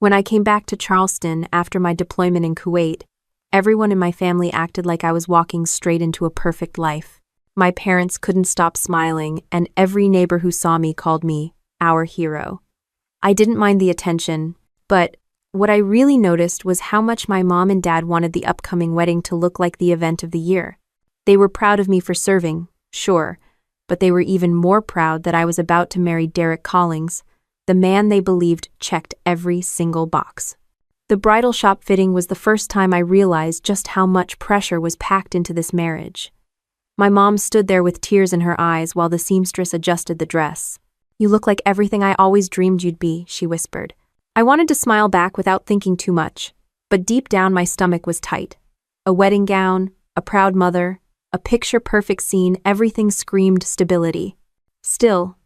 When I came back to Charleston after my deployment in Kuwait, everyone in my family acted like I was walking straight into a perfect life. My parents couldn't stop smiling, and every neighbor who saw me called me our hero. I didn't mind the attention, but what I really noticed was how much my mom and dad wanted the upcoming wedding to look like the event of the year. They were proud of me for serving, sure, but they were even more proud that I was about to marry Derek Collings, the man they believed checked every single box. The bridal shop fitting was the first time I realized just how much pressure was packed into this marriage. My mom stood there with tears in her eyes while the seamstress adjusted the dress. "You look like everything I always dreamed you'd be," she whispered. I wanted to smile back without thinking too much, but deep down my stomach was tight. A wedding gown, a proud mother, a picture-perfect scene, everything screamed stability. Still,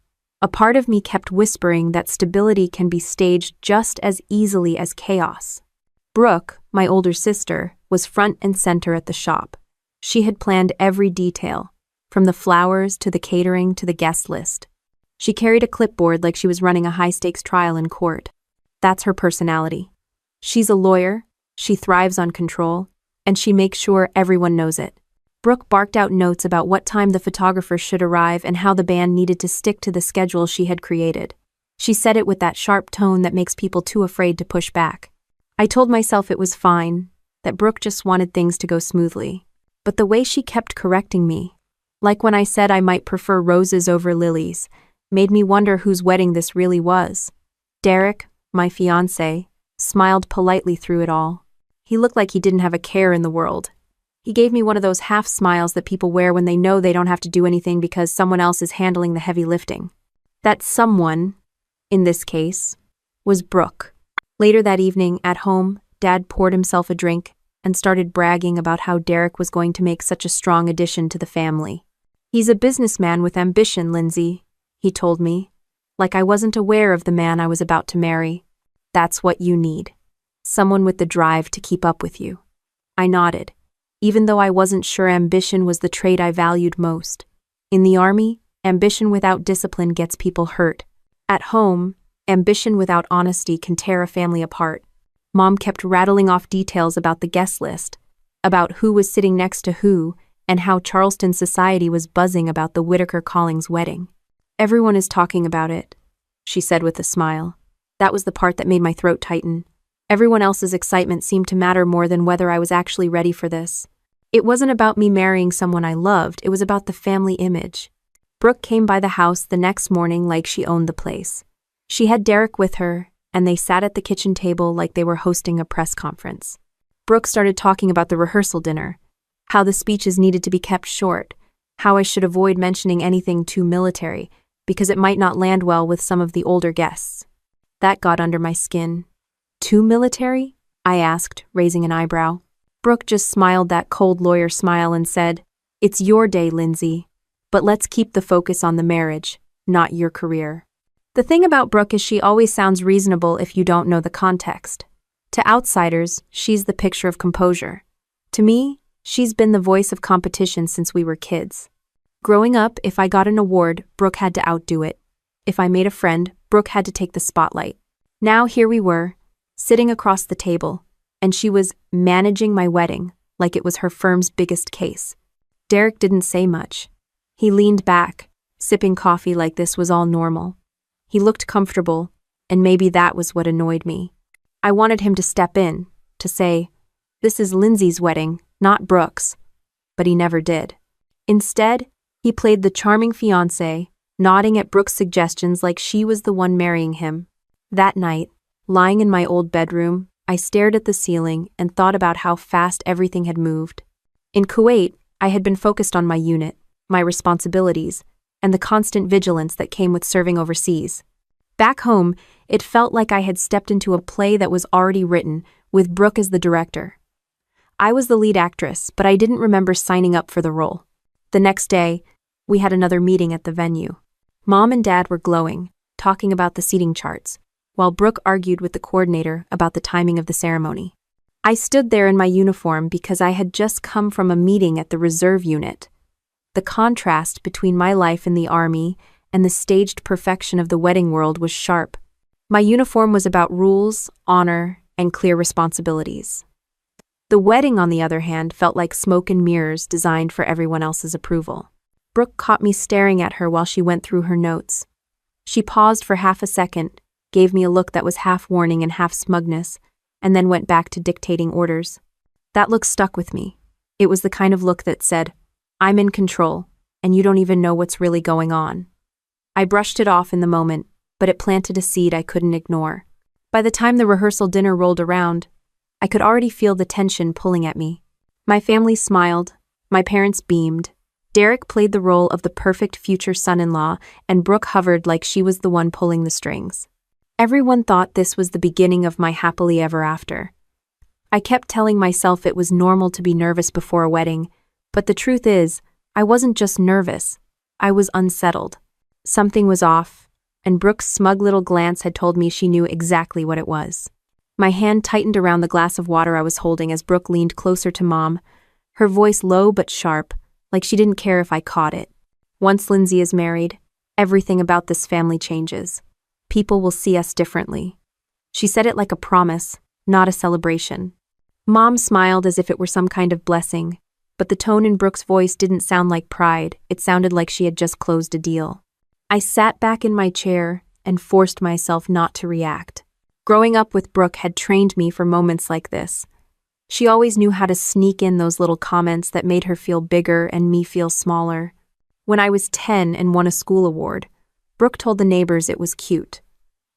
a part of me kept whispering that stability can be staged just as easily as chaos. Brooke, my older sister, was front and center at the shop. She had planned every detail, from the flowers to the catering to the guest list. She carried a clipboard like she was running a high-stakes trial in court. That's her personality. She's a lawyer, she thrives on control, and she makes sure everyone knows it. Brooke barked out notes about what time the photographer should arrive and how the band needed to stick to the schedule she had created. She said it with that sharp tone that makes people too afraid to push back. I told myself it was fine, that Brooke just wanted things to go smoothly. But the way she kept correcting me, like when I said I might prefer roses over lilies, made me wonder whose wedding this really was. Derek, my fiancé, smiled politely through it all. He looked like he didn't have a care in the world. He gave me one of those half smiles that people wear when they know they don't have to do anything because someone else is handling the heavy lifting. That someone, in this case, was Brooke. Later that evening, at home, Dad poured himself a drink and started bragging about how Derek was going to make such a strong addition to the family. "He's a businessman with ambition, Lindsay," he told me, like I wasn't aware of the man I was about to marry. "That's what you need. Someone with the drive to keep up with you." I nodded, even though I wasn't sure ambition was the trait I valued most. In the army, ambition without discipline gets people hurt. At home, ambition without honesty can tear a family apart. Mom kept rattling off details about the guest list, about who was sitting next to who, and how Charleston society was buzzing about the Whitaker Collings wedding. "Everyone is talking about it," she said with a smile. That was the part that made my throat tighten. Everyone else's excitement seemed to matter more than whether I was actually ready for this. It wasn't about me marrying someone I loved, it was about the family image. Brooke came by the house the next morning like she owned the place. She had Derek with her, and they sat at the kitchen table like they were hosting a press conference. Brooke started talking about the rehearsal dinner, how the speeches needed to be kept short, how I should avoid mentioning anything too military, because it might not land well with some of the older guests. That got under my skin. "Too military?" I asked, raising an eyebrow. Brooke just smiled that cold lawyer smile and said, "It's your day, Lindsay, but let's keep the focus on the marriage, not your career." The thing about Brooke is she always sounds reasonable if you don't know the context. To outsiders, she's the picture of composure. To me, she's been the voice of competition since we were kids. Growing up, if I got an award, Brooke had to outdo it. If I made a friend, Brooke had to take the spotlight. Now here we were, sitting across the table, and she was managing my wedding like it was her firm's biggest case. Derek didn't say much. He leaned back, sipping coffee like this was all normal. He looked comfortable, and maybe that was what annoyed me. I wanted him to step in, to say, "This is Lindsay's wedding, not Brooke's," but he never did. Instead, he played the charming fiancé, nodding at Brooke's suggestions like she was the one marrying him. That night, lying in my old bedroom, I stared at the ceiling and thought about how fast everything had moved. In Kuwait, I had been focused on my unit, my responsibilities, and the constant vigilance that came with serving overseas. Back home, it felt like I had stepped into a play that was already written, with Brooke as the director. I was the lead actress, but I didn't remember signing up for the role. The next day, we had another meeting at the venue. Mom and Dad were glowing, talking about the seating charts, while Brooke argued with the coordinator about the timing of the ceremony. I stood there in my uniform because I had just come from a meeting at the reserve unit. The contrast between my life in the army and the staged perfection of the wedding world was sharp. My uniform was about rules, honor, and clear responsibilities. The wedding, on the other hand, felt like smoke and mirrors designed for everyone else's approval. Brooke caught me staring at her while she went through her notes. She paused for half a second, gave me a look that was half warning and half smugness, and then went back to dictating orders. That look stuck with me. It was the kind of look that said, "I'm in control, and you don't even know what's really going on." I brushed it off in the moment, but it planted a seed I couldn't ignore. By the time the rehearsal dinner rolled around, I could already feel the tension pulling at me. My family smiled, my parents beamed. Derek played the role of the perfect future son-in-law, and Brooke hovered like she was the one pulling the strings. Everyone thought this was the beginning of my happily ever after. I kept telling myself it was normal to be nervous before a wedding, but the truth is, I wasn't just nervous, I was unsettled. Something was off, and Brooke's smug little glance had told me she knew exactly what it was. My hand tightened around the glass of water I was holding as Brooke leaned closer to Mom, her voice low but sharp, like she didn't care if I caught it. "Once Lindsay is married, everything about this family changes. People will see us differently." She said it like a promise, not a celebration. Mom smiled as if it were some kind of blessing, but the tone in Brooke's voice didn't sound like pride, it sounded like she had just closed a deal. I sat back in my chair and forced myself not to react. Growing up with Brooke had trained me for moments like this. She always knew how to sneak in those little comments that made her feel bigger and me feel smaller. When I was 10 and won a school award, Brooke told the neighbors it was cute.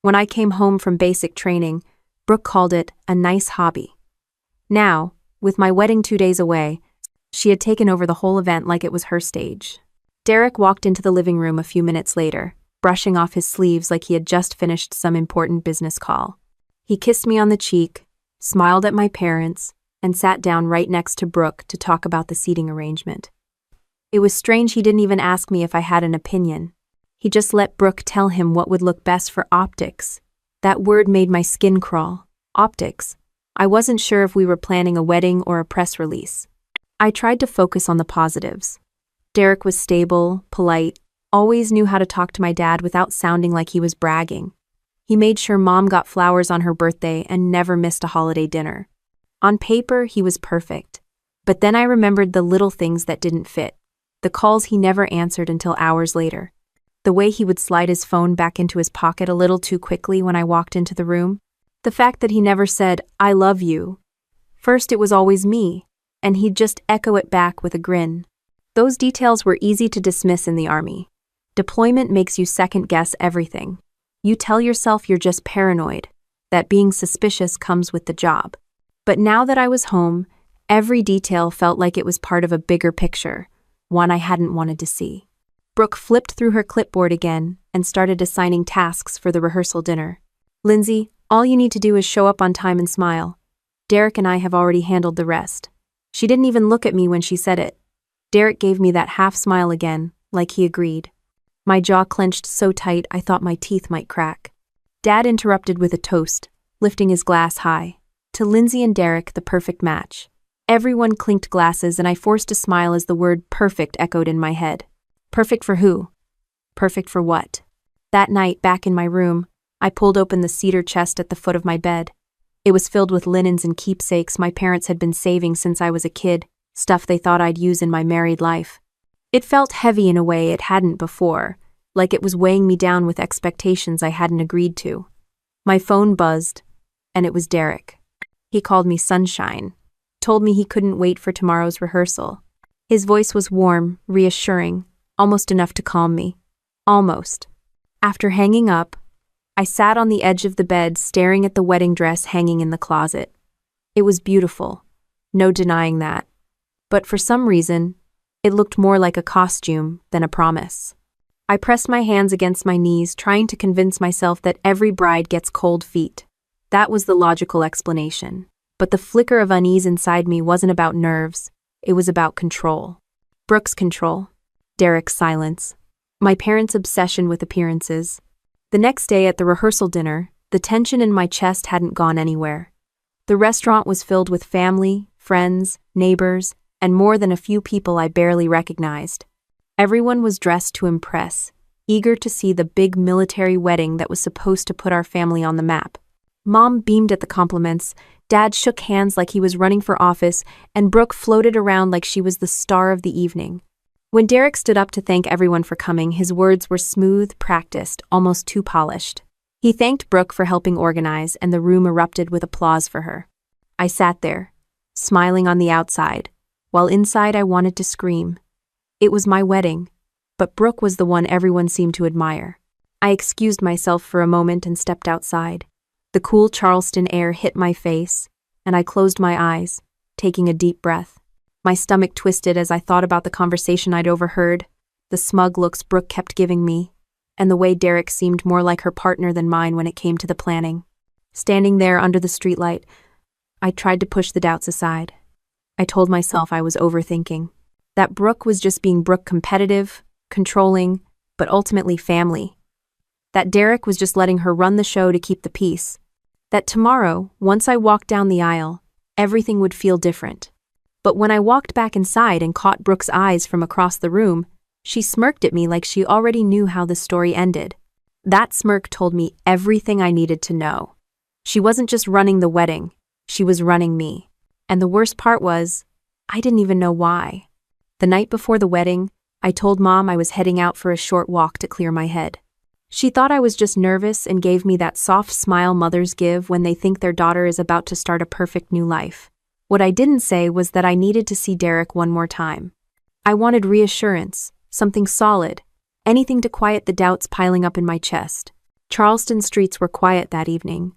When I came home from basic training, Brooke called it a nice hobby. Now, with my wedding 2 days away, she had taken over the whole event like it was her stage. Derek walked into the living room a few minutes later, brushing off his sleeves like he had just finished some important business call. He kissed me on the cheek, smiled at my parents, and sat down right next to Brooke to talk about the seating arrangement. It was strange he didn't even ask me if I had an opinion. He just let Brooke tell him what would look best for optics. That word made my skin crawl. Optics. I wasn't sure if we were planning a wedding or a press release. I tried to focus on the positives. Derek was stable, polite, always knew how to talk to my dad without sounding like he was bragging. He made sure Mom got flowers on her birthday and never missed a holiday dinner. On paper, he was perfect. But then I remembered the little things that didn't fit. The calls he never answered until hours later. The way he would slide his phone back into his pocket a little too quickly when I walked into the room. The fact that he never said, "I love you." First it was always me, and he'd just echo it back with a grin. Those details were easy to dismiss in the Army. Deployment makes you second-guess everything. You tell yourself you're just paranoid, that being suspicious comes with the job. But now that I was home, every detail felt like it was part of a bigger picture, one I hadn't wanted to see. Brooke flipped through her clipboard again and started assigning tasks for the rehearsal dinner. "Lindsay, all you need to do is show up on time and smile. Derek and I have already handled the rest." She didn't even look at me when she said it. Derek gave me that half smile again, like he agreed. My jaw clenched so tight I thought my teeth might crack. Dad interrupted with a toast, lifting his glass high. To Lindsay and Derek, the perfect match. Everyone clinked glasses and I forced a smile as the word perfect echoed in my head. Perfect for who? Perfect for what? That night, back in my room, I pulled open the cedar chest at the foot of my bed. It was filled with linens and keepsakes my parents had been saving since I was a kid, stuff they thought I'd use in my married life. It felt heavy in a way it hadn't before, like it was weighing me down with expectations I hadn't agreed to. My phone buzzed, and it was Derek. He called me Sunshine, told me he couldn't wait for tomorrow's rehearsal. His voice was warm, reassuring, almost enough to calm me. Almost. After hanging up, I sat on the edge of the bed staring at the wedding dress hanging in the closet. It was beautiful, no denying that. But for some reason, it looked more like a costume than a promise. I pressed my hands against my knees, trying to convince myself that every bride gets cold feet. That was the logical explanation. But the flicker of unease inside me wasn't about nerves, it was about control. Brooke's control. Derek's silence. My parents' obsession with appearances. The next day at the rehearsal dinner, the tension in my chest hadn't gone anywhere. The restaurant was filled with family, friends, neighbors, and more than a few people I barely recognized. Everyone was dressed to impress, eager to see the big military wedding that was supposed to put our family on the map. Mom beamed at the compliments, Dad shook hands like he was running for office, and Brooke floated around like she was the star of the evening. When Derek stood up to thank everyone for coming, his words were smooth, practiced, almost too polished. He thanked Brooke for helping organize, and the room erupted with applause for her. I sat there, smiling on the outside, while inside I wanted to scream. It was my wedding, but Brooke was the one everyone seemed to admire. I excused myself for a moment and stepped outside. The cool Charleston air hit my face, and I closed my eyes, taking a deep breath. My stomach twisted as I thought about the conversation I'd overheard, the smug looks Brooke kept giving me, and the way Derek seemed more like her partner than mine when it came to the planning. Standing there under the streetlight, I tried to push the doubts aside. I told myself I was overthinking, that Brooke was just being Brooke, competitive, controlling, but ultimately family. That Derek was just letting her run the show to keep the peace. That tomorrow, once I walked down the aisle, everything would feel different. But when I walked back inside and caught Brooke's eyes from across the room, she smirked at me like she already knew how the story ended. That smirk told me everything I needed to know. She wasn't just running the wedding, she was running me. And the worst part was, I didn't even know why. The night before the wedding, I told Mom I was heading out for a short walk to clear my head. She thought I was just nervous and gave me that soft smile mothers give when they think their daughter is about to start a perfect new life. What I didn't say was that I needed to see Derek one more time. I wanted reassurance, something solid, anything to quiet the doubts piling up in my chest. Charleston streets were quiet that evening,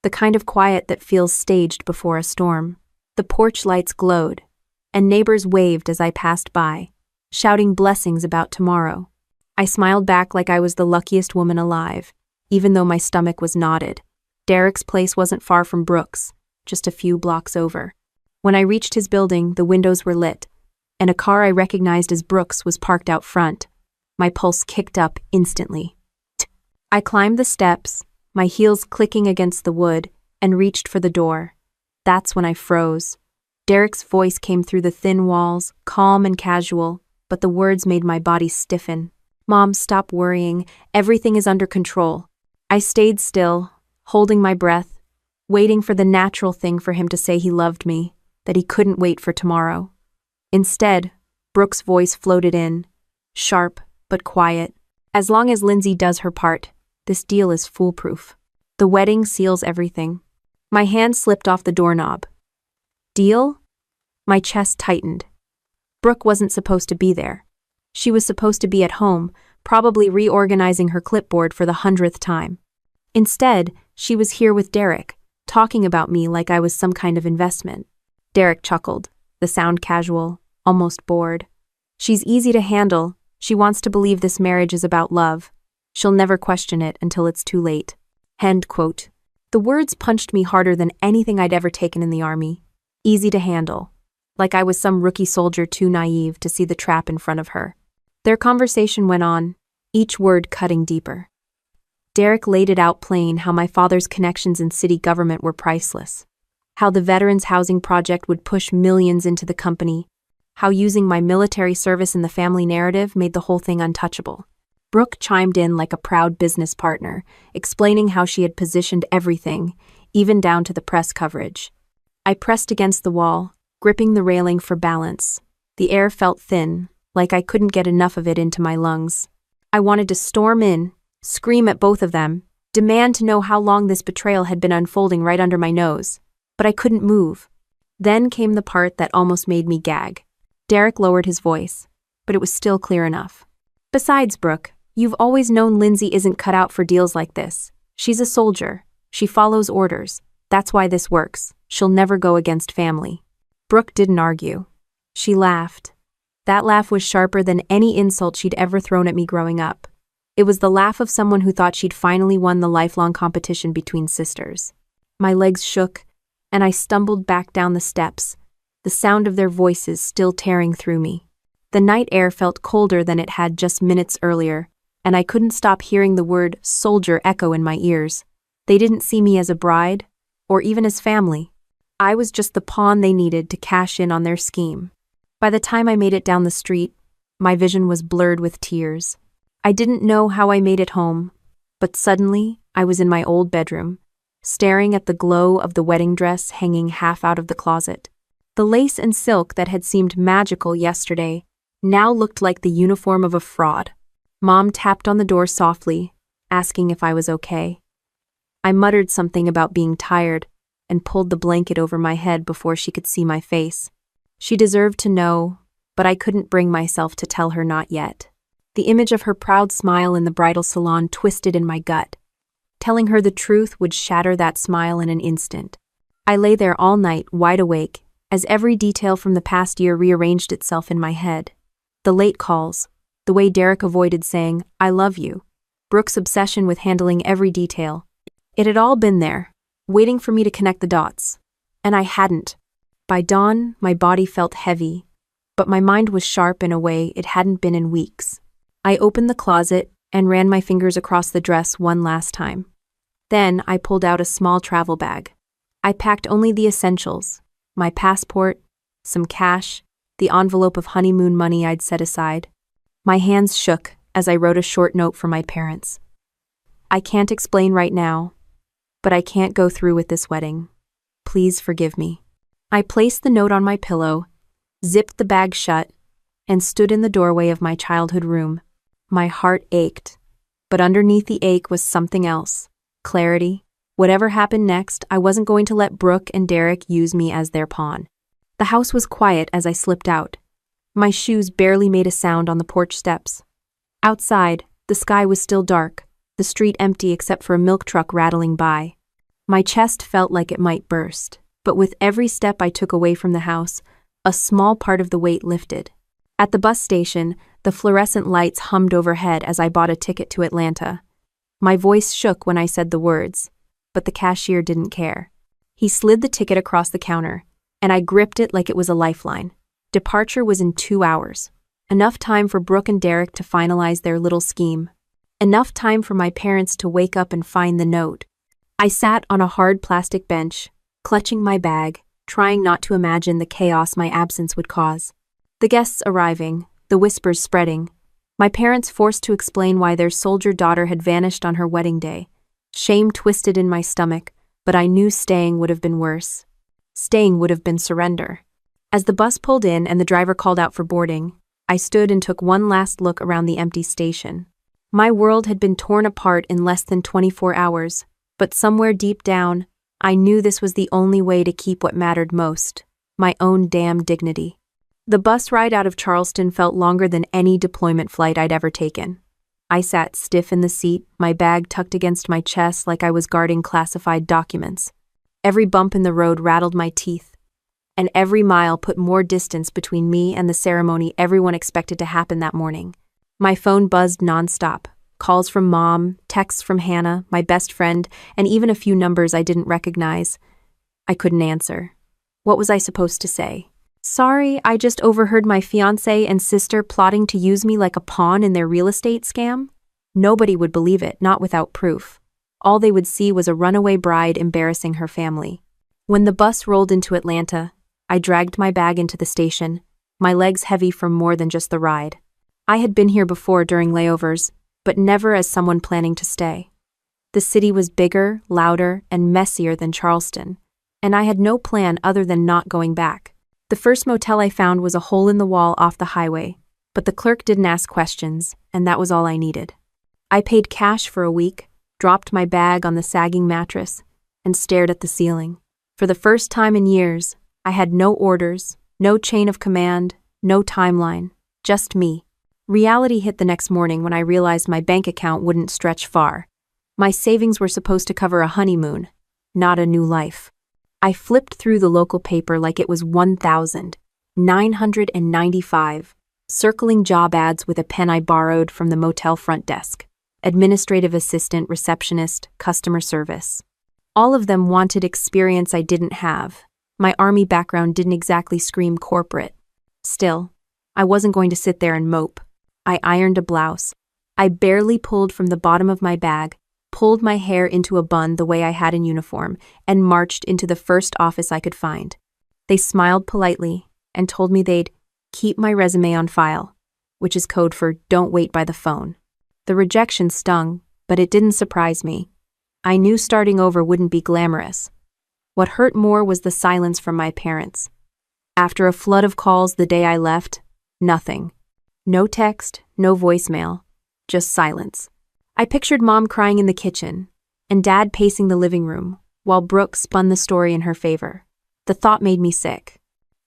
the kind of quiet that feels staged before a storm. The porch lights glowed, and neighbors waved as I passed by, shouting blessings about tomorrow. I smiled back like I was the luckiest woman alive, even though my stomach was knotted. Derek's place wasn't far from Brooke's, just a few blocks over. When I reached his building, the windows were lit, and a car I recognized as Brooke's was parked out front. My pulse kicked up instantly. I climbed the steps, my heels clicking against the wood, and reached for the door. That's when I froze. Derek's voice came through the thin walls, calm and casual, but the words made my body stiffen. Mom, stop worrying. Everything is under control. I stayed still, holding my breath, waiting for the natural thing for him to say he loved me, that he couldn't wait for tomorrow. Instead, Brooke's voice floated in, sharp but quiet. As long as Lindsay does her part, this deal is foolproof. The wedding seals everything. My hand slipped off the doorknob. Deal? My chest tightened. Brooke wasn't supposed to be there. She was supposed to be at home, probably reorganizing her clipboard for the 100th time. Instead, she was here with Derek, talking about me like I was some kind of investment. Derek chuckled, the sound casual, almost bored. She's easy to handle. She wants to believe this marriage is about love. She'll never question it until it's too late. End quote. The words punched me harder than anything I'd ever taken in the army. Easy to handle. Like I was some rookie soldier too naive to see the trap in front of her. Their conversation went on, each word cutting deeper. Derek laid it out plain how my father's connections in city government were priceless. How the Veterans Housing Project would push millions into the company. How using my military service in the family narrative made the whole thing untouchable. Brooke chimed in like a proud business partner, explaining how she had positioned everything, even down to the press coverage. I pressed against the wall, gripping the railing for balance. The air felt thin, like I couldn't get enough of it into my lungs. I wanted to storm in, scream at both of them, demand to know how long this betrayal had been unfolding right under my nose. But I couldn't move. Then came the part that almost made me gag. Derek lowered his voice, but it was still clear enough. Besides, Brooke, you've always known Lindsay isn't cut out for deals like this. She's a soldier. She follows orders. That's why this works. She'll never go against family. Brooke didn't argue. She laughed. That laugh was sharper than any insult she'd ever thrown at me growing up. It was the laugh of someone who thought she'd finally won the lifelong competition between sisters. My legs shook, and I stumbled back down the steps, the sound of their voices still tearing through me. The night air felt colder than it had just minutes earlier, and I couldn't stop hearing the word soldier echo in my ears. They didn't see me as a bride, or even as family. I was just the pawn they needed to cash in on their scheme. By the time I made it down the street, my vision was blurred with tears. I didn't know how I made it home, but suddenly I was in my old bedroom, staring at the glow of the wedding dress hanging half out of the closet. The lace and silk that had seemed magical yesterday now looked like the uniform of a fraud. Mom tapped on the door softly, asking if I was okay. I muttered something about being tired and pulled the blanket over my head before she could see my face. She deserved to know, but I couldn't bring myself to tell her not yet. The image of her proud smile in the bridal salon twisted in my gut. Telling her the truth would shatter that smile in an instant. I lay there all night, wide awake, as every detail from the past year rearranged itself in my head. The late calls, the way Derek avoided saying, "I love you," Brooke's obsession with handling every detail. It had all been there, waiting for me to connect the dots. And I hadn't. By dawn, my body felt heavy, but my mind was sharp in a way it hadn't been in weeks. I opened the closet and ran my fingers across the dress one last time. Then I pulled out a small travel bag. I packed only the essentials: my passport, some cash, the envelope of honeymoon money I'd set aside. My hands shook as I wrote a short note for my parents. "I can't explain right now, but I can't go through with this wedding. Please forgive me." I placed the note on my pillow, zipped the bag shut, and stood in the doorway of my childhood room. My heart ached, but underneath the ache was something else: clarity. Whatever happened next, I wasn't going to let Brooke and Derek use me as their pawn. The house was quiet as I slipped out. My shoes barely made a sound on the porch steps. Outside, the sky was still dark, the street empty except for a milk truck rattling by. My chest felt like it might burst, but with every step I took away from the house, a small part of the weight lifted. At the bus station, the fluorescent lights hummed overhead as I bought a ticket to Atlanta. My voice shook when I said the words, but the cashier didn't care. He slid the ticket across the counter, and I gripped it like it was a lifeline. Departure was in 2 hours. Enough time for Brooke and Derek to finalize their little scheme. Enough time for my parents to wake up and find the note. I sat on a hard plastic bench, clutching my bag, trying not to imagine the chaos my absence would cause. The guests arriving, the whispers spreading. My parents forced to explain why their soldier daughter had vanished on her wedding day. Shame twisted in my stomach, but I knew staying would have been worse. Staying would have been surrender. As the bus pulled in and the driver called out for boarding, I stood and took one last look around the empty station. My world had been torn apart in less than 24 hours, but somewhere deep down, I knew this was the only way to keep what mattered most: my own damn dignity. The bus ride out of Charleston felt longer than any deployment flight I'd ever taken. I sat stiff in the seat, my bag tucked against my chest like I was guarding classified documents. Every bump in the road rattled my teeth, and every mile put more distance between me and the ceremony everyone expected to happen that morning. My phone buzzed nonstop. Calls from Mom, texts from Hannah, my best friend, and even a few numbers I didn't recognize. I couldn't answer. What was I supposed to say? "Sorry, I just overheard my fiancé and sister plotting to use me like a pawn in their real estate scam?" Nobody would believe it, not without proof. All they would see was a runaway bride embarrassing her family. When the bus rolled into Atlanta, I dragged my bag into the station, my legs heavy from more than just the ride. I had been here before during layovers, but never as someone planning to stay. The city was bigger, louder, and messier than Charleston, and I had no plan other than not going back. The first motel I found was a hole in the wall off the highway, but the clerk didn't ask questions, and that was all I needed. I paid cash for a week, dropped my bag on the sagging mattress, and stared at the ceiling. For the first time in years, I had no orders, no chain of command, no timeline, just me. Reality hit the next morning when I realized my bank account wouldn't stretch far. My savings were supposed to cover a honeymoon, not a new life. I flipped through the local paper like it was 1,995, circling job ads with a pen I borrowed from the motel front desk. Administrative assistant, receptionist, customer service. All of them wanted experience I didn't have. My Army background didn't exactly scream corporate. Still, I wasn't going to sit there and mope. I ironed a blouse. I barely pulled from the bottom of my bag, pulled my hair into a bun the way I had in uniform, and marched into the first office I could find. They smiled politely and told me they'd keep my resume on file, which is code for don't wait by the phone. The rejection stung, but it didn't surprise me. I knew starting over wouldn't be glamorous. What hurt more was the silence from my parents. After a flood of calls the day I left, nothing. No text, no voicemail, just silence. I pictured Mom crying in the kitchen, and Dad pacing the living room, while Brooke spun the story in her favor. The thought made me sick.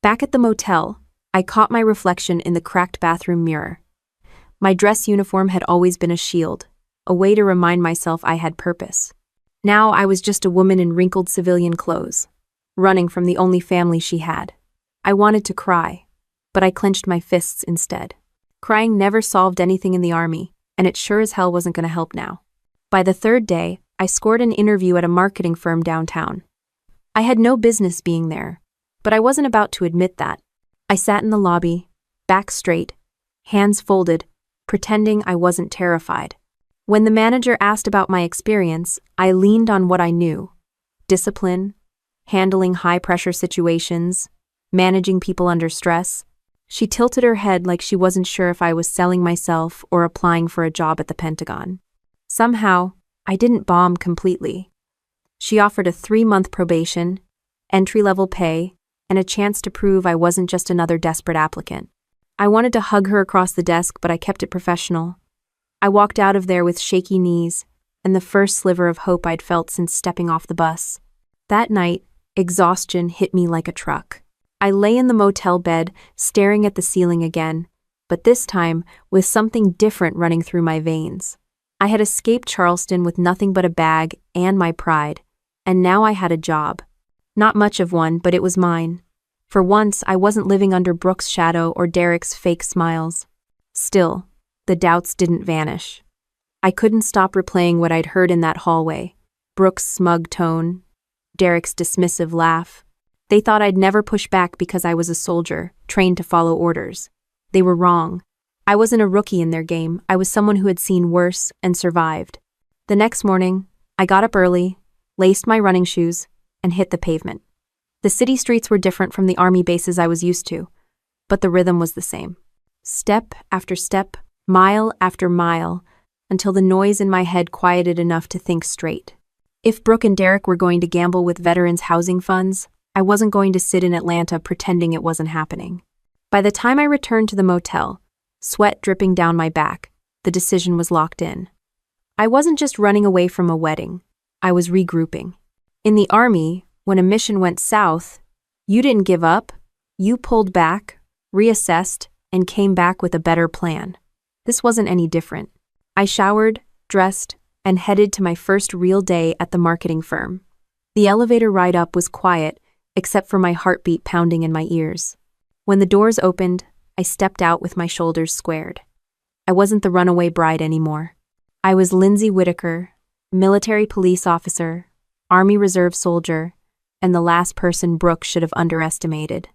Back at the motel, I caught my reflection in the cracked bathroom mirror. My dress uniform had always been a shield, a way to remind myself I had purpose. Now I was just a woman in wrinkled civilian clothes, running from the only family she had. I wanted to cry, but I clenched my fists instead. Crying never solved anything in the army, and it sure as hell wasn't going to help now. By the third day, I scored an interview at a marketing firm downtown. I had no business being there, but I wasn't about to admit that. I sat in the lobby, back straight, hands folded, pretending I wasn't terrified. When the manager asked about my experience, I leaned on what I knew: discipline, handling high-pressure situations, managing people under stress. She tilted her head like she wasn't sure if I was selling myself or applying for a job at the Pentagon. Somehow, I didn't bomb completely. She offered a 3-month probation, entry-level pay, and a chance to prove I wasn't just another desperate applicant. I wanted to hug her across the desk, but I kept it professional. I walked out of there with shaky knees and the first sliver of hope I'd felt since stepping off the bus. That night, exhaustion hit me like a truck. I lay in the motel bed, staring at the ceiling again, but this time with something different running through my veins. I had escaped Charleston with nothing but a bag and my pride, and now I had a job. Not much of one, but it was mine. For once, I wasn't living under Brooke's shadow or Derek's fake smiles. Still, the doubts didn't vanish. I couldn't stop replaying what I'd heard in that hallway: Brooke's smug tone, Derek's dismissive laugh. They thought I'd never push back because I was a soldier, trained to follow orders. They were wrong. I wasn't a rookie in their game. I was someone who had seen worse and survived. The next morning, I got up early, laced my running shoes, and hit the pavement. The city streets were different from the army bases I was used to, but the rhythm was the same. Step after step, mile after mile, until the noise in my head quieted enough to think straight. If Brooke and Derek were going to gamble with veterans' housing funds, I wasn't going to sit in Atlanta pretending it wasn't happening. By the time I returned to the motel, sweat dripping down my back, the decision was locked in. I wasn't just running away from a wedding. I was regrouping. In the army, when a mission went south, you didn't give up. You pulled back, reassessed, and came back with a better plan. This wasn't any different. I showered, dressed, and headed to my first real day at the marketing firm. The elevator ride up was quiet, except for my heartbeat pounding in my ears. When the doors opened, I stepped out with my shoulders squared. I wasn't the runaway bride anymore. I was Lindsay Whitaker, military police officer, Army Reserve soldier, and the last person Brooke should have underestimated.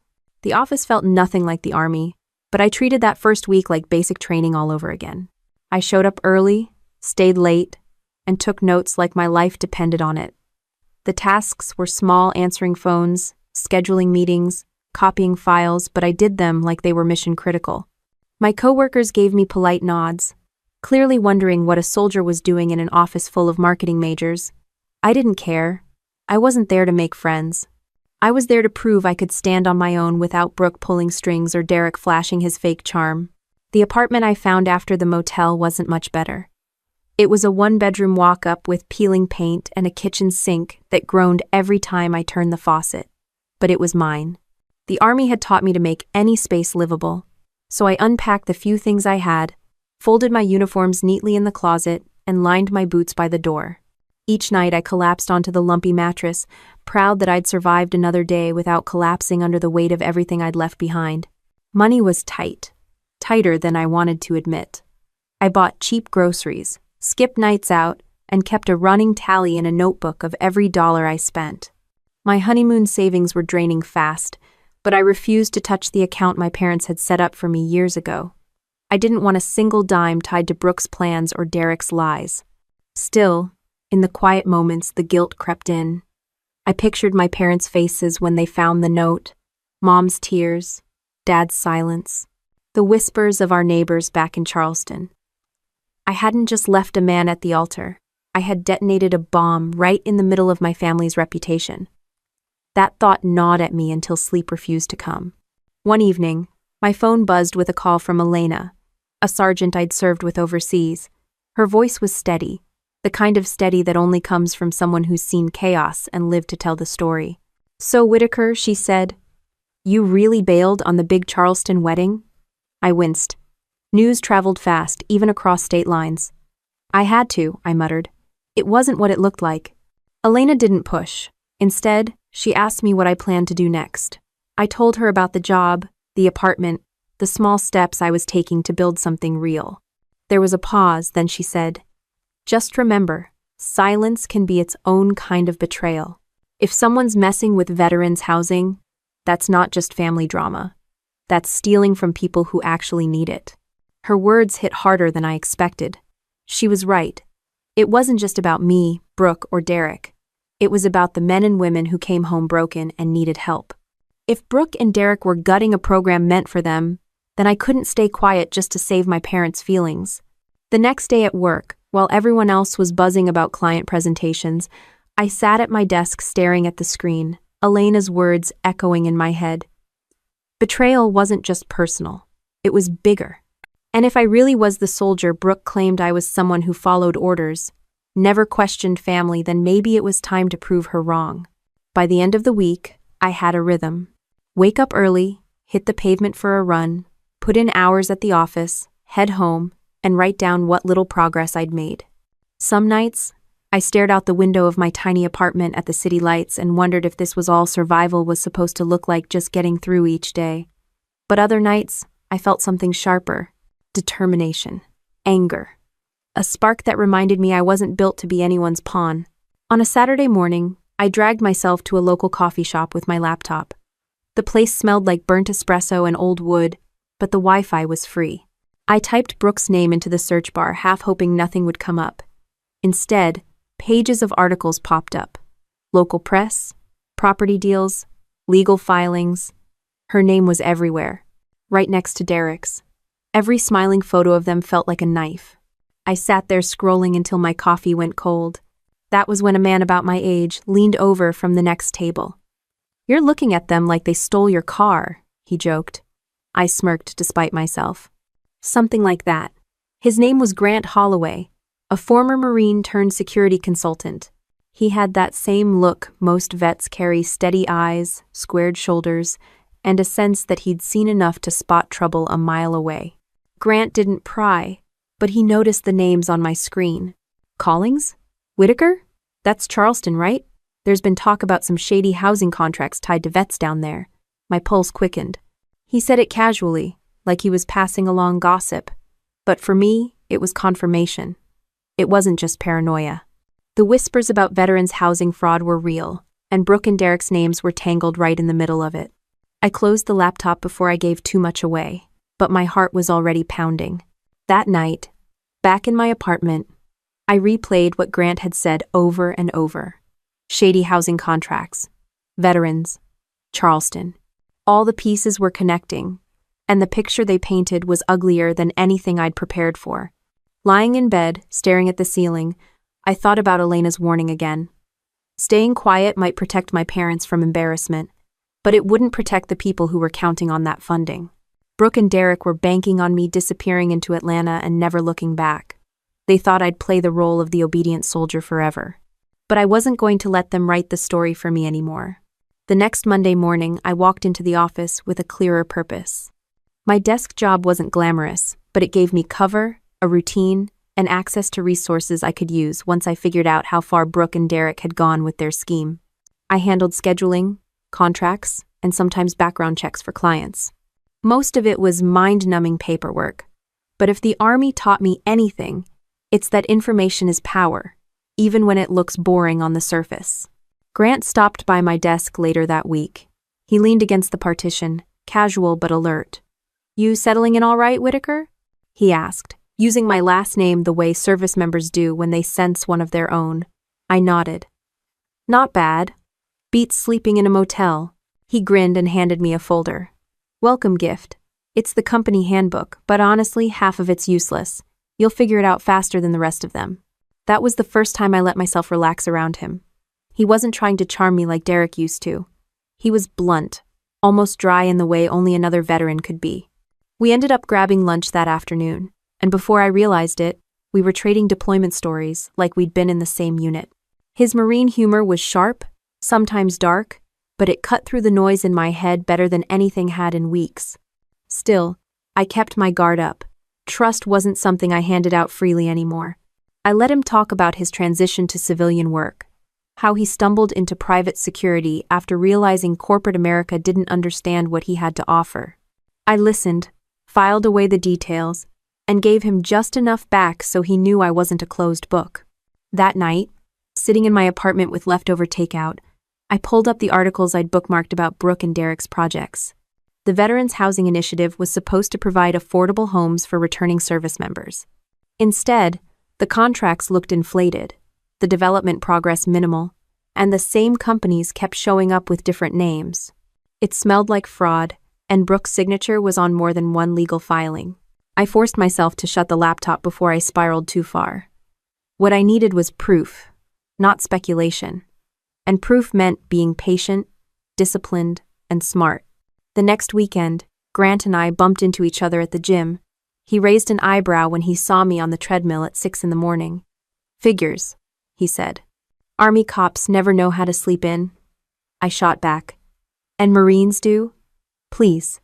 The office felt nothing like the Army, but I treated that first week like basic training all over again. I showed up early, stayed late, and took notes like my life depended on it. The tasks were small: answering phones, scheduling meetings, copying files, but I did them like they were mission critical. My coworkers gave me polite nods, clearly wondering what a soldier was doing in an office full of marketing majors. I didn't care. I wasn't there to make friends. I was there to prove I could stand on my own without Brooke pulling strings or Derek flashing his fake charm. The apartment I found after the motel wasn't much better. It was a 1-bedroom walk-up with peeling paint and a kitchen sink that groaned every time I turned the faucet. But it was mine. The Army had taught me to make any space livable, so I unpacked the few things I had, folded my uniforms neatly in the closet, and lined my boots by the door. Each night I collapsed onto the lumpy mattress, proud that I'd survived another day without collapsing under the weight of everything I'd left behind. Money was tight, tighter than I wanted to admit. I bought cheap groceries, skipped nights out, and kept a running tally in a notebook of every dollar I spent. My honeymoon savings were draining fast, but I refused to touch the account my parents had set up for me years ago. I didn't want a single dime tied to Brooke's plans or Derek's lies. Still, in the quiet moments, the guilt crept in. I pictured my parents' faces when they found the note, Mom's tears, Dad's silence, the whispers of our neighbors back in Charleston. I hadn't just left a man at the altar. I had detonated a bomb right in the middle of my family's reputation. That thought gnawed at me until sleep refused to come. One evening, my phone buzzed with a call from Elena, a sergeant I'd served with overseas. Her voice was steady, the kind of steady that only comes from someone who's seen chaos and lived to tell the story. "So, Whitaker," she said, "you really bailed on the big Charleston wedding?" I winced. News traveled fast, even across state lines. "I had to," I muttered. "It wasn't what it looked like." Elena didn't push. Instead, she asked me what I planned to do next. I told her about the job, the apartment, the small steps I was taking to build something real. There was a pause, then she said, "Just remember, silence can be its own kind of betrayal. If someone's messing with veterans' housing, that's not just family drama. That's stealing from people who actually need it." Her words hit harder than I expected. She was right. It wasn't just about me, Brooke, or Derek. It was about the men and women who came home broken and needed help. If Brooke and Derek were gutting a program meant for them, then I couldn't stay quiet just to save my parents' feelings. The next day at work, while everyone else was buzzing about client presentations, I sat at my desk staring at the screen, Elena's words echoing in my head. Betrayal wasn't just personal. It was bigger. And if I really was the soldier Brooke claimed I was, someone who followed orders, never questioned family, then maybe it was time to prove her wrong. By the end of the week, I had a rhythm. Wake up early, hit the pavement for a run, put in hours at the office, head home, and write down what little progress I'd made. Some nights, I stared out the window of my tiny apartment at the city lights and wondered if this was all survival was supposed to look like, just getting through each day. But other nights, I felt something sharper. Determination, anger, a spark that reminded me I wasn't built to be anyone's pawn. On a Saturday morning, I dragged myself to a local coffee shop with my laptop. The place smelled like burnt espresso and old wood, but the Wi-Fi was free. I typed Brooke's name into the search bar, half hoping nothing would come up. Instead, pages of articles popped up. Local press, property deals, legal filings. Her name was everywhere, right next to Derek's. Every smiling photo of them felt like a knife. I sat there scrolling until my coffee went cold. That was when a man about my age leaned over from the next table. "You're looking at them like they stole your car," he joked. I smirked despite myself. Something like that. His name was Grant Holloway, a former Marine turned security consultant. He had that same look most vets carry, steady eyes, squared shoulders, and a sense that he'd seen enough to spot trouble a mile away. Grant didn't pry, but he noticed the names on my screen. "Collings? Whitaker? That's Charleston, right? There's been talk about some shady housing contracts tied to vets down there." My pulse quickened. He said it casually, like he was passing along gossip. But for me, it was confirmation. It wasn't just paranoia. The whispers about veterans' housing fraud were real, and Brooke and Derek's names were tangled right in the middle of it. I closed the laptop before I gave too much away, but my heart was already pounding. That night, back in my apartment, I replayed what Grant had said over and over. Shady housing contracts, veterans, Charleston. All the pieces were connecting, and the picture they painted was uglier than anything I'd prepared for. Lying in bed, staring at the ceiling, I thought about Elena's warning again. Staying quiet might protect my parents from embarrassment, but it wouldn't protect the people who were counting on that funding. Brooke and Derek were banking on me disappearing into Atlanta and never looking back. They thought I'd play the role of the obedient soldier forever. But I wasn't going to let them write the story for me anymore. The next Monday morning, I walked into the office with a clearer purpose. My desk job wasn't glamorous, but it gave me cover, a routine, and access to resources I could use once I figured out how far Brooke and Derek had gone with their scheme. I handled scheduling, contracts, and sometimes background checks for clients. Most of it was mind-numbing paperwork. But if the Army taught me anything, it's that information is power, even when it looks boring on the surface. Grant stopped by my desk later that week. He leaned against the partition, casual but alert. "You settling in all right, Whitaker?" he asked, using my last name the way service members do when they sense one of their own. I nodded. "Not bad. Beats sleeping in a motel." He grinned and handed me a folder. "Welcome gift. It's the company handbook, but honestly, half of it's useless. You'll figure it out faster than the rest of them. That was the first time I let myself relax around him. He wasn't trying to charm me like Derek used to. He was blunt, almost dry in the way only another veteran could be. We ended up grabbing lunch that afternoon, and before I realized it, we were trading deployment stories like we'd been in the same unit. His marine humor was sharp, sometimes dark, but it cut through the noise in my head better than anything had in weeks. Still, I kept my guard up. Trust wasn't something I handed out freely anymore. I let him talk about his transition to civilian work, how he stumbled into private security after realizing corporate America didn't understand what he had to offer. I listened, filed away the details, and gave him just enough back so he knew I wasn't a closed book. That night, sitting in my apartment with leftover takeout, I pulled up the articles I'd bookmarked about Brooke and Derek's projects. The Veterans Housing Initiative was supposed to provide affordable homes for returning service members. Instead, the contracts looked inflated, the development progress minimal, and the same companies kept showing up with different names. It smelled like fraud, and Brooke's signature was on more than one legal filing. I forced myself to shut the laptop before I spiraled too far. What I needed was proof, not speculation. And proof meant being patient, disciplined, and smart. The next weekend, Grant and I bumped into each other at the gym. He raised an eyebrow when he saw me on the treadmill at 6 a.m. "Figures," he said. "Army cops never know how to sleep in." I shot back. "And Marines do? Please."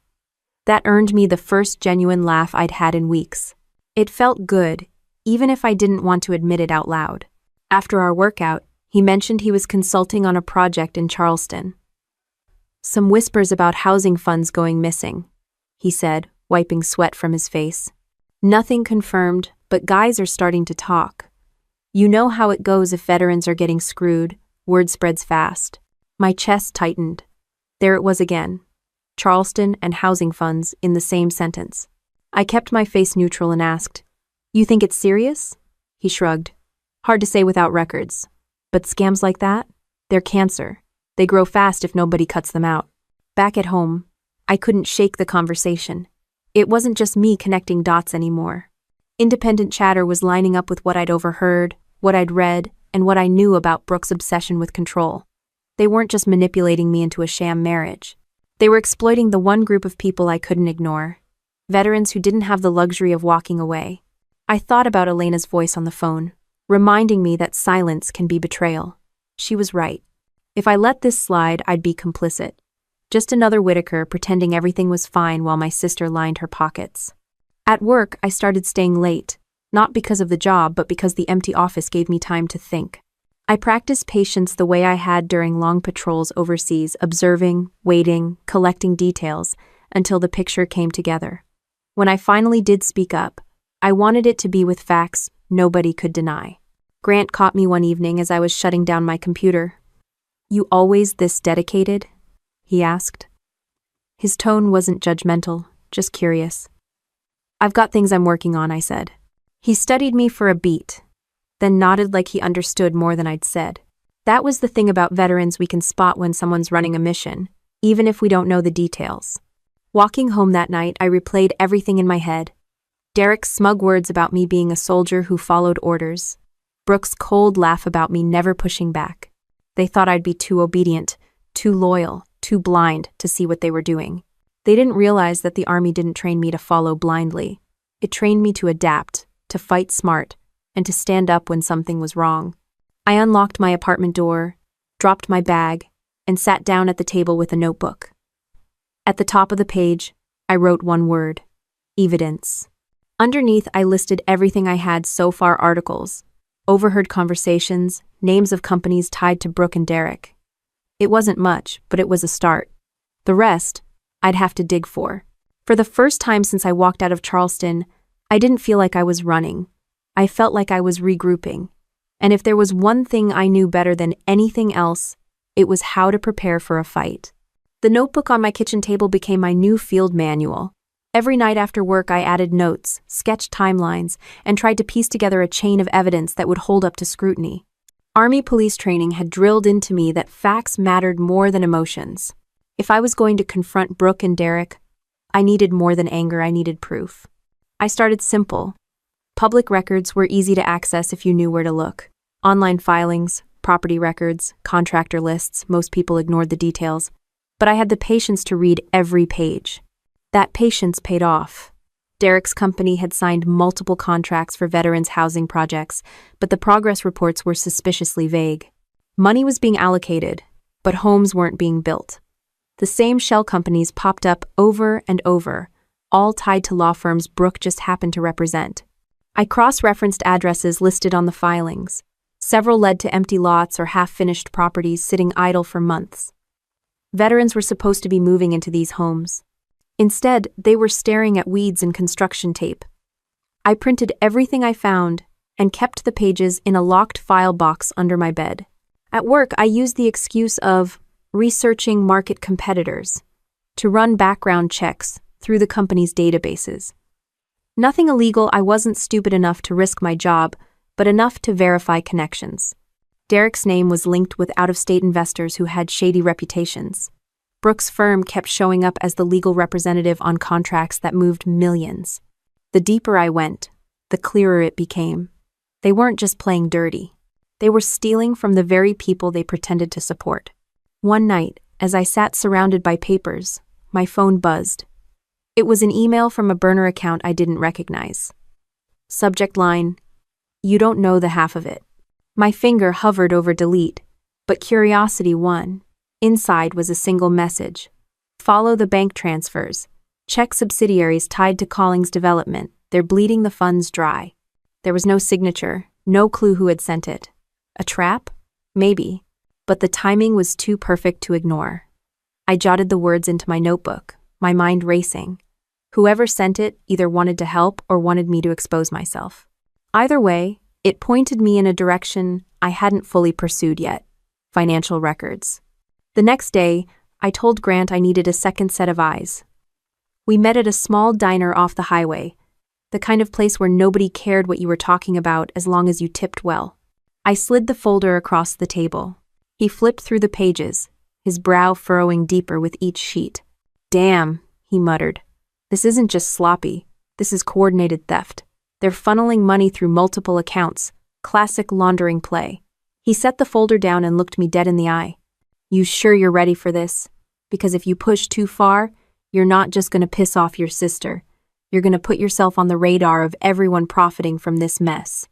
That earned me the first genuine laugh I'd had in weeks. It felt good, even if I didn't want to admit it out loud. After our workout, he mentioned he was consulting on a project in Charleston. "Some whispers about housing funds going missing," he said, wiping sweat from his face. "Nothing confirmed, but guys are starting to talk. You know how it goes if veterans are getting screwed, word spreads fast." My chest tightened. There it was again. Charleston and housing funds in the same sentence. I kept my face neutral and asked, "You think it's serious?" He shrugged. "Hard to say without records. But scams like that? They're cancer. They grow fast if nobody cuts them out." Back at home, I couldn't shake the conversation. It wasn't just me connecting dots anymore. Independent chatter was lining up with what I'd overheard, what I'd read, and what I knew about Brooke's obsession with control. They weren't just manipulating me into a sham marriage. They were exploiting the one group of people I couldn't ignore, veterans who didn't have the luxury of walking away. I thought about Elena's voice on the phone, reminding me that silence can be betrayal. She was right. If I let this slide, I'd be complicit. Just another Whitaker pretending everything was fine while my sister lined her pockets. At work, I started staying late, not because of the job, but because the empty office gave me time to think. I practiced patience the way I had during long patrols overseas, observing, waiting, collecting details, until the picture came together. When I finally did speak up, I wanted it to be with facts nobody could deny. Grant caught me one evening as I was shutting down my computer. "You always this dedicated?" he asked. His tone wasn't judgmental, just curious. "I've got things I'm working on," I said. He studied me for a beat, then nodded like he understood more than I'd said. That was the thing about veterans, we can spot when someone's running a mission, even if we don't know the details. Walking home that night, I replayed everything in my head. Derek's smug words about me being a soldier who followed orders. Brooke's cold laugh about me never pushing back. They thought I'd be too obedient, too loyal, too blind to see what they were doing. They didn't realize that the Army didn't train me to follow blindly. It trained me to adapt, to fight smart, and to stand up when something was wrong. I unlocked my apartment door, dropped my bag, and sat down at the table with a notebook. At the top of the page, I wrote one word: evidence. Underneath, I listed everything I had so far: articles, overheard conversations, names of companies tied to Brooke and Derek. It wasn't much, but it was a start. The rest, I'd have to dig for. For the first time since I walked out of Charleston, I didn't feel like I was running. I felt like I was regrouping. And if there was one thing I knew better than anything else, it was how to prepare for a fight. The notebook on my kitchen table became my new field manual. Every night after work, I added notes, sketched timelines, and tried to piece together a chain of evidence that would hold up to scrutiny. Army police training had drilled into me that facts mattered more than emotions. If I was going to confront Brooke and Derek, I needed more than anger, I needed proof. I started simple. Public records were easy to access if you knew where to look. Online filings, property records, contractor lists, most people ignored the details. But I had the patience to read every page. That patience paid off. Derek's company had signed multiple contracts for veterans' housing projects, but the progress reports were suspiciously vague. Money was being allocated, but homes weren't being built. The same shell companies popped up over and over, all tied to law firms Brooke just happened to represent. I cross-referenced addresses listed on the filings. Several led to empty lots or half-finished properties sitting idle for months. Veterans were supposed to be moving into these homes. Instead, they were staring at weeds and construction tape. I printed everything I found and kept the pages in a locked file box under my bed. At work, I used the excuse of researching market competitors to run background checks through the company's databases. Nothing illegal. I wasn't stupid enough to risk my job, but enough to verify connections. Derek's name was linked with out-of-state investors who had shady reputations. Brooke's firm kept showing up as the legal representative on contracts that moved millions. The deeper I went, the clearer it became. They weren't just playing dirty. They were stealing from the very people they pretended to support. One night, as I sat surrounded by papers, my phone buzzed. It was an email from a burner account I didn't recognize. Subject line, "You don't know the half of it." My finger hovered over delete, but curiosity won. Inside was a single message. Follow the bank transfers. Check subsidiaries tied to Collings Development. They're bleeding the funds dry. There was no signature, no clue who had sent it. A trap? Maybe. But the timing was too perfect to ignore. I jotted the words into my notebook, my mind racing. Whoever sent it either wanted to help or wanted me to expose myself. Either way, it pointed me in a direction I hadn't fully pursued yet: financial records. The next day, I told Grant I needed a second set of eyes. We met at a small diner off the highway, the kind of place where nobody cared what you were talking about as long as you tipped well. I slid the folder across the table. He flipped through the pages, his brow furrowing deeper with each sheet. "Damn," he muttered. "This isn't just sloppy. This is coordinated theft. They're funneling money through multiple accounts. Classic laundering play." He set the folder down and looked me dead in the eye. "You sure you're ready for this? Because if you push too far, you're not just going to piss off your sister. You're going to put yourself on the radar of everyone profiting from this mess."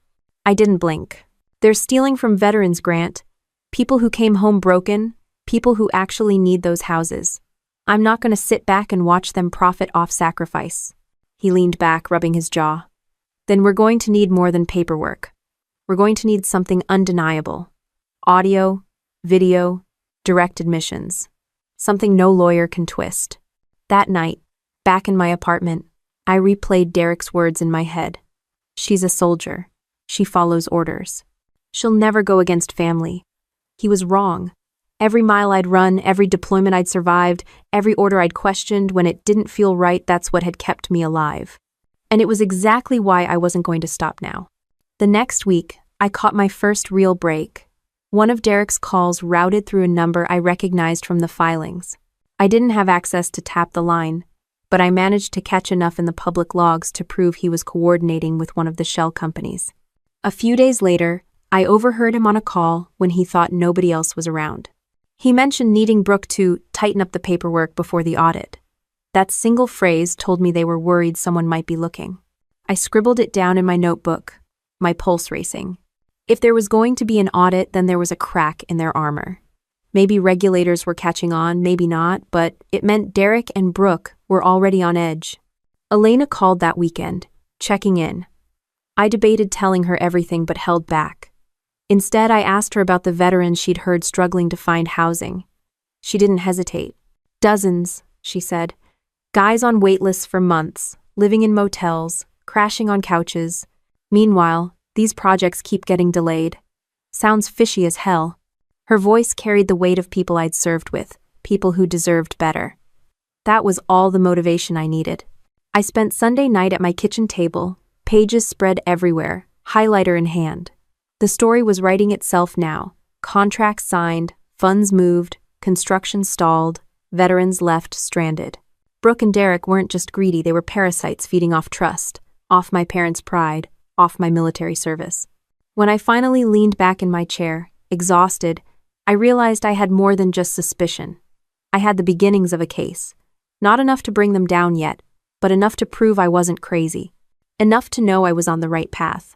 I didn't blink. They're stealing from veterans, Grant. People who came home broken, people who actually need those houses. I'm not going to sit back and watch them profit off sacrifice. He leaned back, rubbing his jaw. "Then we're going to need more than paperwork. We're going to need something undeniable. Audio, video, direct admissions. Something no lawyer can twist." That night, back in my apartment, I replayed Derek's words in my head. "She's a soldier. She follows orders. She'll never go against family." He was wrong. Every mile I'd run, every deployment I'd survived, every order I'd questioned when it didn't feel right, that's what had kept me alive. And it was exactly why I wasn't going to stop now. The next week, I caught my first real break. One of Derek's calls routed through a number I recognized from the filings. I didn't have access to tap the line, but I managed to catch enough in the public logs to prove he was coordinating with one of the shell companies. A few days later, I overheard him on a call when he thought nobody else was around. He mentioned needing Brooke to tighten up the paperwork before the audit. That single phrase told me they were worried someone might be looking. I scribbled it down in my notebook, my pulse racing. If there was going to be an audit, then there was a crack in their armor. Maybe regulators were catching on, maybe not, but it meant Derek and Brooke were already on edge. Elena called that weekend, checking in. I debated telling her everything but held back. Instead, I asked her about the veterans she'd heard struggling to find housing. She didn't hesitate. "Dozens," she said. "Guys on wait lists for months, living in motels, crashing on couches. Meanwhile, these projects keep getting delayed. Sounds fishy as hell." Her voice carried the weight of people I'd served with, people who deserved better. That was all the motivation I needed. I spent Sunday night at my kitchen table, pages spread everywhere, highlighter in hand. The story was writing itself now. Contracts signed, funds moved, construction stalled, veterans left stranded. Brooke and Derek weren't just greedy, they were parasites feeding off trust, off my parents' pride, off my military service. When I finally leaned back in my chair, exhausted, I realized I had more than just suspicion. I had the beginnings of a case. Not enough to bring them down yet, but enough to prove I wasn't crazy. Enough to know I was on the right path.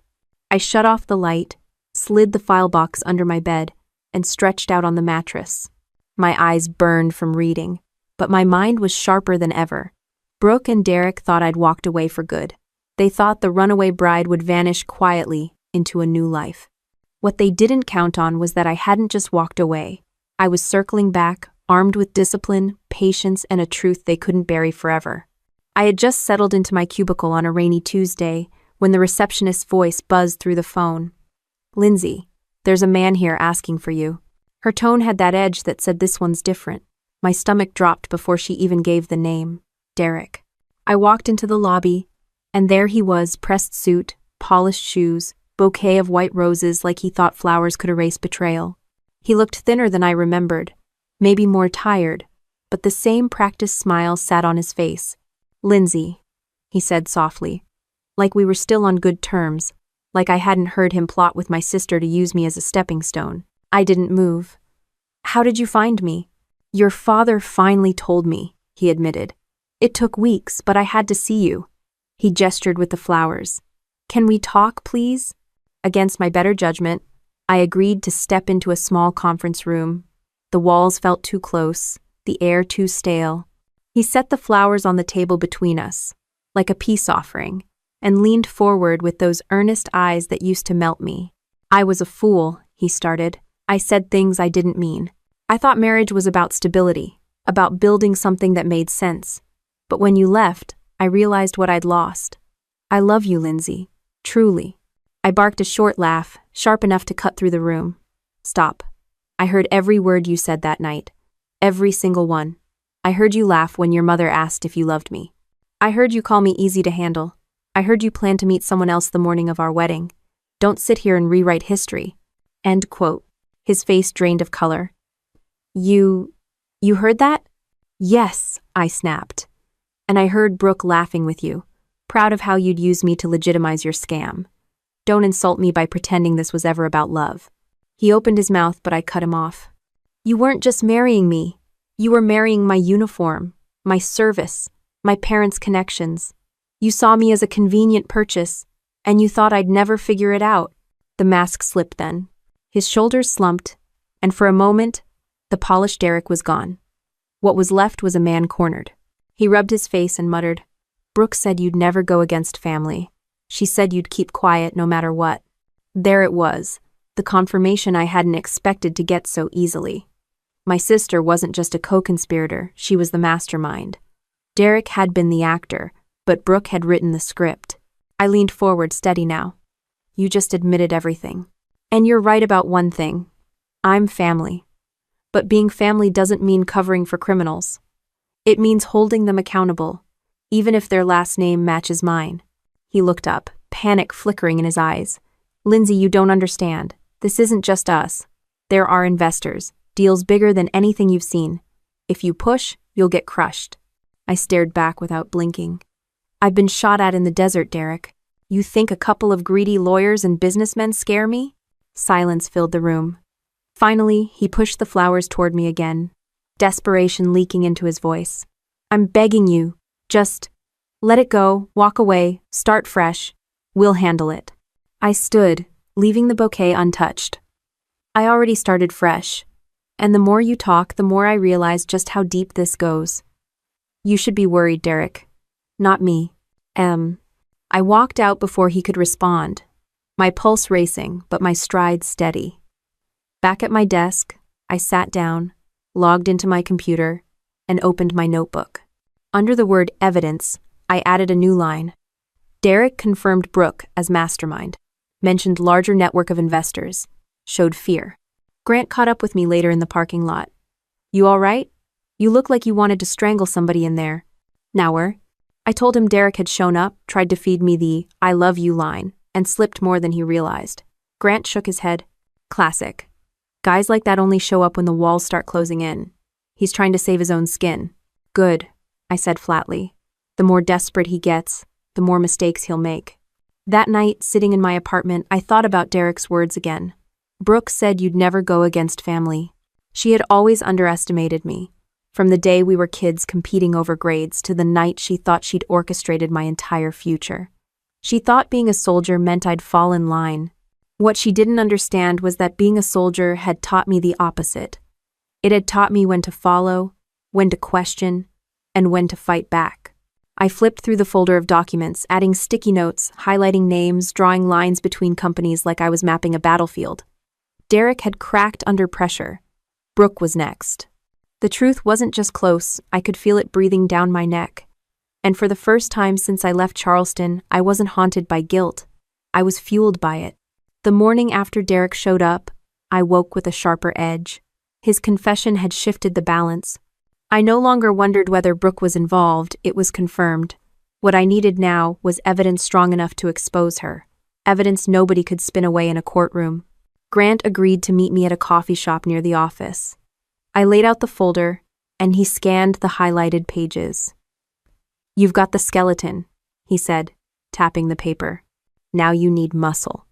I shut off the light, slid the file box under my bed, and stretched out on the mattress. My eyes burned from reading, but my mind was sharper than ever. Brooke and Derek thought I'd walked away for good. They thought the runaway bride would vanish quietly into a new life. What they didn't count on was that I hadn't just walked away. I was circling back, armed with discipline, patience, and a truth they couldn't bury forever. I had just settled into my cubicle on a rainy Tuesday when the receptionist's voice buzzed through the phone. "Lindsay, there's a man here asking for you." Her tone had that edge that said this one's different. My stomach dropped before she even gave the name, Derek. I walked into the lobby, and there he was, pressed suit, polished shoes, bouquet of white roses like he thought flowers could erase betrayal. He looked thinner than I remembered, maybe more tired, but the same practiced smile sat on his face. "Lindsay," he said softly, like we were still on good terms, like I hadn't heard him plot with my sister to use me as a stepping stone. I didn't move. "How did you find me?" "Your father finally told me," he admitted. "It took weeks, but I had to see you." He gestured with the flowers. "Can we talk, please?" Against my better judgment, I agreed to step into a small conference room. The walls felt too close, the air too stale. He set the flowers on the table between us, like a peace offering, and leaned forward with those earnest eyes that used to melt me. "I was a fool," he started. "I said things I didn't mean. I thought marriage was about stability, about building something that made sense. But when you left, I realized what I'd lost. I love you, Lindsay. Truly." I barked a short laugh, sharp enough to cut through the room. "Stop. I heard every word you said that night. Every single one. I heard you laugh when your mother asked if you loved me. I heard you call me easy to handle. I heard you plan to meet someone else the morning of our wedding. Don't sit here and rewrite history." End quote. His face drained of color. You heard that?" "Yes," I snapped. "And I heard Brooke laughing with you, proud of how you'd use me to legitimize your scam. Don't insult me by pretending this was ever about love." He opened his mouth, but I cut him off. "You weren't just marrying me. You were marrying my uniform, my service, my parents' connections. You saw me as a convenient purchase, and you thought I'd never figure it out." The mask slipped then. His shoulders slumped, and for a moment, the polished Derek was gone. What was left was a man cornered. He rubbed his face and muttered, "Brooke said you'd never go against family. She said you'd keep quiet no matter what." There it was, the confirmation I hadn't expected to get so easily. My sister wasn't just a co-conspirator, she was the mastermind. Derek had been the actor, but Brooke had written the script. I leaned forward, steady now. "You just admitted everything. And you're right about one thing. I'm family. But being family doesn't mean covering for criminals. It means holding them accountable, even if their last name matches mine." He looked up, panic flickering in his eyes. "Lindsay, you don't understand. This isn't just us. There are investors, deals bigger than anything you've seen. If you push, you'll get crushed." I stared back without blinking. "I've been shot at in the desert, Derek. You think a couple of greedy lawyers and businessmen scare me?" Silence filled the room. Finally, he pushed the flowers toward me again, desperation leaking into his voice. "I'm begging you, just let it go, walk away, start fresh. We'll handle it." I stood, leaving the bouquet untouched. I already started fresh, and the more you talk, the more I realize just how deep this goes. "You should be worried, Derek. Not me. I walked out before he could respond, my pulse racing, but my stride steady. Back at my desk, I sat down, logged into my computer, and opened my notebook. Under the word evidence, I added a new line. Derek confirmed Brooke as mastermind, mentioned larger network of investors, showed fear. Grant caught up with me later in the parking lot. "You all right? You look like you wanted to strangle somebody in there." "Now, I told him Derek had shown up, tried to feed me the "I love you" line, and slipped more than he realized. Grant shook his head. "Classic. Guys like that only show up when the walls start closing in. He's trying to save his own skin." "Good," I said flatly. "The more desperate he gets, the more mistakes he'll make." That night, sitting in my apartment, I thought about Derek's words again. Brooke said you'd never go against family. She had always underestimated me, from the day we were kids competing over grades to the night she thought she'd orchestrated my entire future. She thought being a soldier meant I'd fall in line. What she didn't understand was that being a soldier had taught me the opposite. It had taught me when to follow, when to question, and when to fight back. I flipped through the folder of documents, adding sticky notes, highlighting names, drawing lines between companies like I was mapping a battlefield. Derek had cracked under pressure. Brooke was next. The truth wasn't just close, I could feel it breathing down my neck. And for the first time since I left Charleston, I wasn't haunted by guilt. I was fueled by it. The morning after Derek showed up, I woke with a sharper edge. His confession had shifted the balance. I no longer wondered whether Brooke was involved, it was confirmed. What I needed now was evidence strong enough to expose her. Evidence nobody could spin away in a courtroom. Grant agreed to meet me at a coffee shop near the office. I laid out the folder, and he scanned the highlighted pages. "You've got the skeleton," he said, tapping the paper. "Now you need muscle.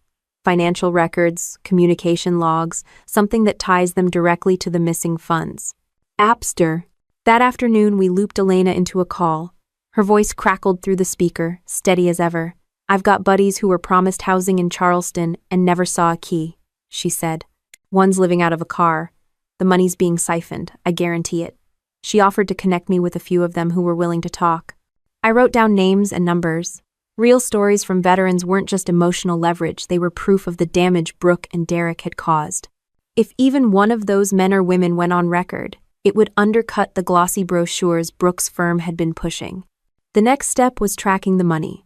Financial records, communication logs, something that ties them directly to the missing funds." Appster. That afternoon, we looped Elena into a call. Her voice crackled through the speaker, steady as ever. "I've got buddies who were promised housing in Charleston and never saw a key," she said. "One's living out of a car. The money's being siphoned, I guarantee it." She offered to connect me with a few of them who were willing to talk. I wrote down names and numbers. Real stories from veterans weren't just emotional leverage, they were proof of the damage Brooke and Derek had caused. If even one of those men or women went on record, it would undercut the glossy brochures Brooke's firm had been pushing. The next step was tracking the money.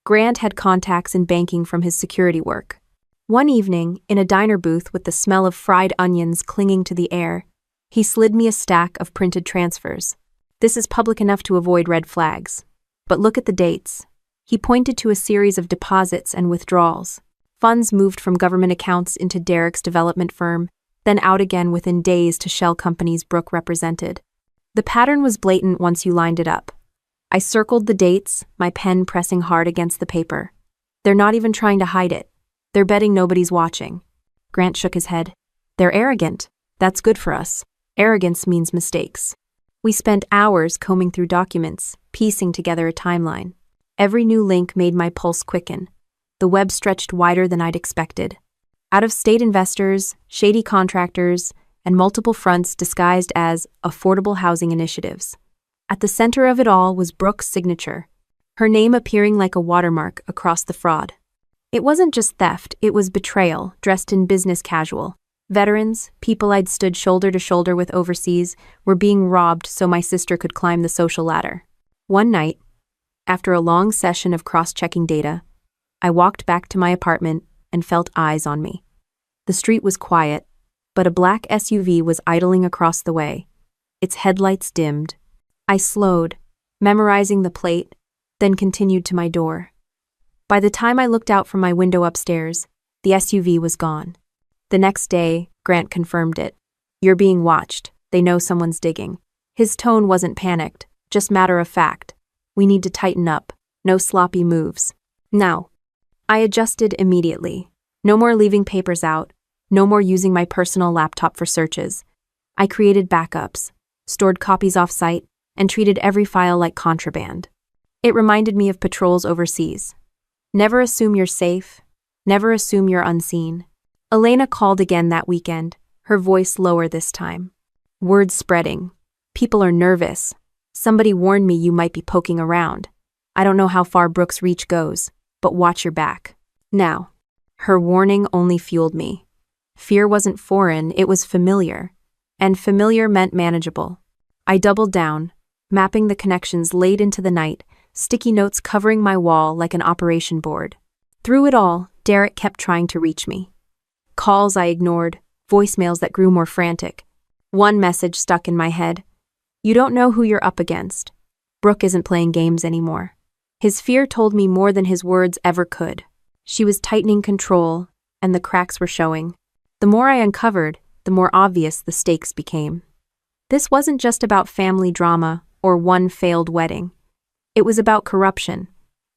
Grant had contacts in banking from his security work. One evening, in a diner booth with the smell of fried onions clinging to the air, he slid me a stack of printed transfers. "This is public enough to avoid red flags. But look at the dates." He pointed to a series of deposits and withdrawals. Funds moved from government accounts into Derek's development firm, then out again within days to shell companies Brooke represented. The pattern was blatant once you lined it up. I circled the dates, my pen pressing hard against the paper. "They're not even trying to hide it. They're betting nobody's watching." Grant shook his head. "They're arrogant. That's good for us. Arrogance means mistakes." We spent hours combing through documents, piecing together a timeline. Every new link made my pulse quicken. The web stretched wider than I'd expected. Out-of-state investors, shady contractors, and multiple fronts disguised as affordable housing initiatives. At the center of it all was Brooke's signature, her name appearing like a watermark across the fraud. It wasn't just theft, it was betrayal, dressed in business casual. Veterans, people I'd stood shoulder to shoulder with overseas, were being robbed so my sister could climb the social ladder. One night, after a long session of cross-checking data, I walked back to my apartment and felt eyes on me. The street was quiet, but a black SUV was idling across the way. Its headlights dimmed. I slowed, memorizing the plate, then continued to my door. By the time I looked out from my window upstairs, the SUV was gone. The next day, Grant confirmed it. "You're being watched. They know someone's digging." His tone wasn't panicked, just matter of fact. "We need to tighten up. No sloppy moves." Now, I adjusted immediately. No more leaving papers out. No more using my personal laptop for searches. I created backups, stored copies off-site, and treated every file like contraband. It reminded me of patrols overseas. Never assume you're safe. Never assume you're unseen. Elena called again that weekend, her voice lower this time. "Word spreading. People are nervous. Somebody warned me you might be poking around. I don't know how far Brooke's reach goes, but watch your back." Now, her warning only fueled me. Fear wasn't foreign, it was familiar. And familiar meant manageable. I doubled down, mapping the connections late into the night, sticky notes covering my wall like an operation board. Through it all, Derek kept trying to reach me. Calls I ignored, voicemails that grew more frantic. One message stuck in my head. "You don't know who you're up against. Brooke isn't playing games anymore." His fear told me more than his words ever could. She was tightening control, and the cracks were showing. The more I uncovered, the more obvious the stakes became. This wasn't just about family drama or one failed wedding. It was about corruption,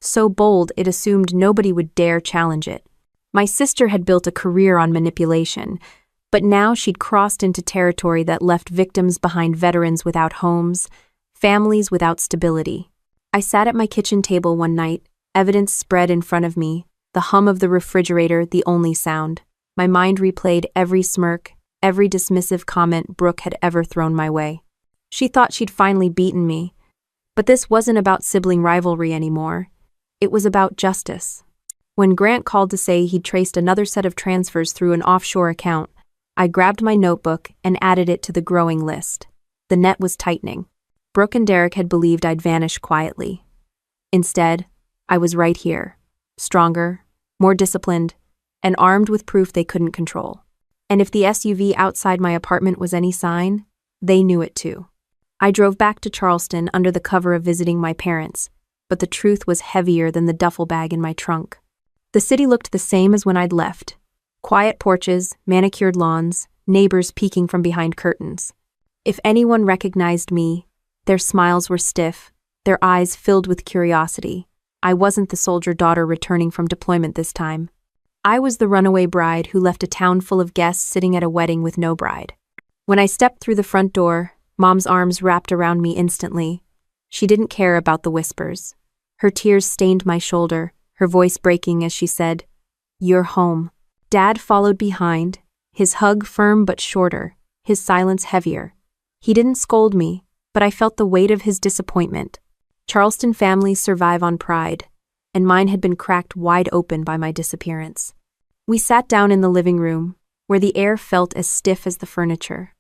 so bold it assumed nobody would dare challenge it. My sister had built a career on manipulation, but now she'd crossed into territory that left victims behind: veterans without homes, families without stability. I sat at my kitchen table one night, evidence spread in front of me, the hum of the refrigerator the only sound. My mind replayed every smirk, every dismissive comment Brooke had ever thrown my way. She thought she'd finally beaten me, but this wasn't about sibling rivalry anymore. It was about justice. When Grant called to say he'd traced another set of transfers through an offshore account, I grabbed my notebook and added it to the growing list. The net was tightening. Brooke and Derek had believed I'd vanish quietly. Instead, I was right here, stronger, more disciplined, and armed with proof they couldn't control. And if the SUV outside my apartment was any sign, they knew it too. I drove back to Charleston under the cover of visiting my parents, but the truth was heavier than the duffel bag in my trunk. The city looked the same as when I'd left. Quiet porches, manicured lawns, neighbors peeking from behind curtains. If anyone recognized me, their smiles were stiff, their eyes filled with curiosity. I wasn't the soldier daughter returning from deployment this time. I was the runaway bride who left a town full of guests sitting at a wedding with no bride. When I stepped through the front door, Mom's arms wrapped around me instantly. She didn't care about the whispers. Her tears stained my shoulder, her voice breaking as she said, "You're home." Dad followed behind, his hug firm but shorter, his silence heavier. He didn't scold me, but I felt the weight of his disappointment. Charleston families survive on pride, and mine had been cracked wide open by my disappearance. We sat down in the living room, where the air felt as stiff as the furniture.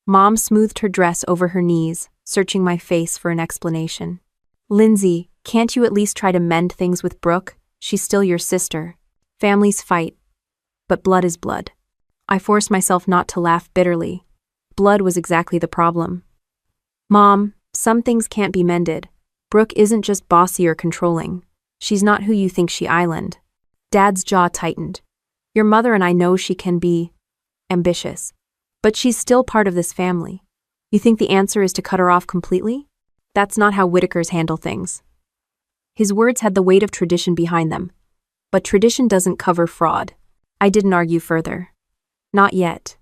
Mom smoothed her dress over her knees, searching my face for an explanation. "Lindsay, can't you at least try to mend things with Brooke? She's still your sister. Families fight, but blood is blood." I forced myself not to laugh bitterly. Blood was exactly the problem. "Mom, some things can't be mended. Brooke isn't just bossy or controlling. She's not who you think she island." Dad's jaw tightened. "Your mother and I know she can be ambitious, but she's still part of this family. You think the answer is to cut her off completely? That's not how Whitakers handle things." His words had the weight of tradition behind them, but tradition doesn't cover fraud. I didn't argue further. Not yet.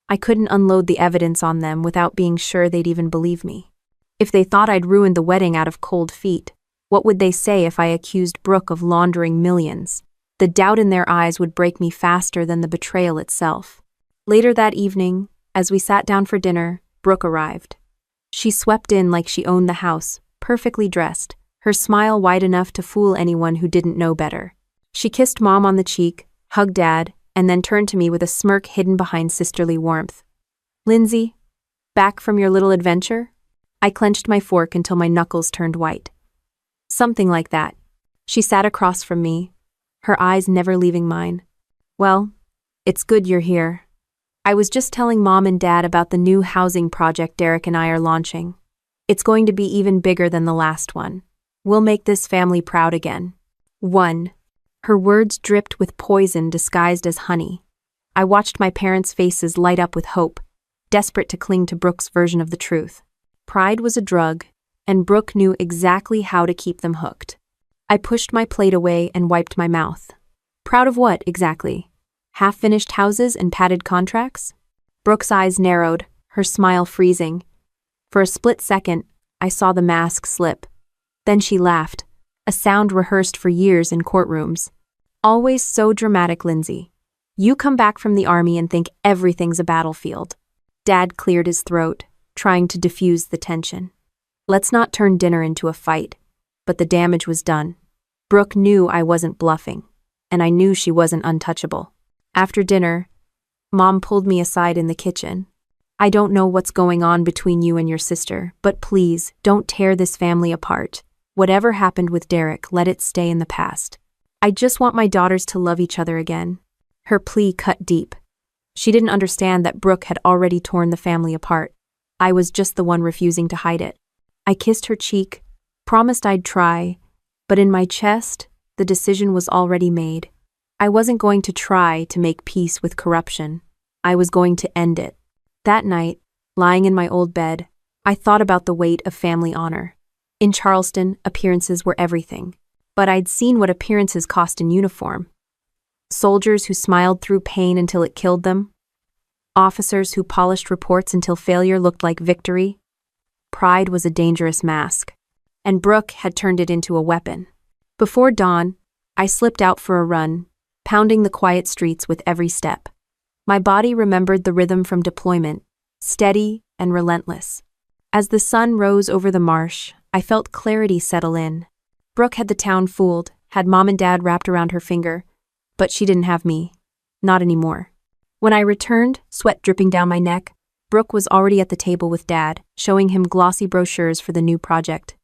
I couldn't unload the evidence on them without being sure they'd even believe me. If they thought I'd ruined the wedding out of cold feet, what would they say if I accused Brooke of laundering millions? The doubt in their eyes would break me faster than the betrayal itself. Later that evening, as we sat down for dinner, Brooke arrived. She swept in like she owned the house, perfectly dressed, her smile wide enough to fool anyone who didn't know better. She kissed Mom on the cheek, hugged Dad, and then turned to me with a smirk hidden behind sisterly warmth. "Lindsay, back from your little adventure?" I clenched my fork until my knuckles turned white. "Something like that." She sat across from me, her eyes never leaving mine. "Well, it's good you're here. I was just telling Mom and Dad about the new housing project Derek and I are launching. It's going to be even bigger than the last one. We'll make this family proud again." "One." Her words dripped with poison disguised as honey. I watched my parents' faces light up with hope, desperate to cling to Brooke's version of the truth. Pride was a drug, and Brooke knew exactly how to keep them hooked. I pushed my plate away and wiped my mouth. Proud of what, exactly? Half-finished houses and padded contracts? Brooke's eyes narrowed, her smile freezing. For a split second, I saw the mask slip. Then she laughed, a sound rehearsed for years in courtrooms. "Always so dramatic, Lindsay. You come back from the army and think everything's a battlefield." Dad cleared his throat, trying to diffuse the tension. "Let's not turn dinner into a fight." But the damage was done. Brooke knew I wasn't bluffing, and I knew she wasn't untouchable. After dinner, Mom pulled me aside in the kitchen. "I don't know what's going on between you and your sister, but please, don't tear this family apart. Whatever happened with Derek, let it stay in the past. I just want my daughters to love each other again." Her plea cut deep. She didn't understand that Brooke had already torn the family apart. I was just the one refusing to hide it. I kissed her cheek, promised I'd try, but in my chest, the decision was already made. I wasn't going to try to make peace with corruption. I was going to end it. That night, lying in my old bed, I thought about the weight of family honor. In Charleston, appearances were everything. But I'd seen what appearances cost in uniform. Soldiers who smiled through pain until it killed them. Officers who polished reports until failure looked like victory. Pride was a dangerous mask, and Brooke had turned it into a weapon. Before dawn, I slipped out for a run, pounding the quiet streets with every step. My body remembered the rhythm from deployment, steady and relentless. As the sun rose over the marsh, I felt clarity settle in. Brooke had the town fooled, had Mom and Dad wrapped around her finger, but she didn't have me. Not anymore. When I returned, sweat dripping down my neck, Brooke was already at the table with Dad, showing him glossy brochures for the new project.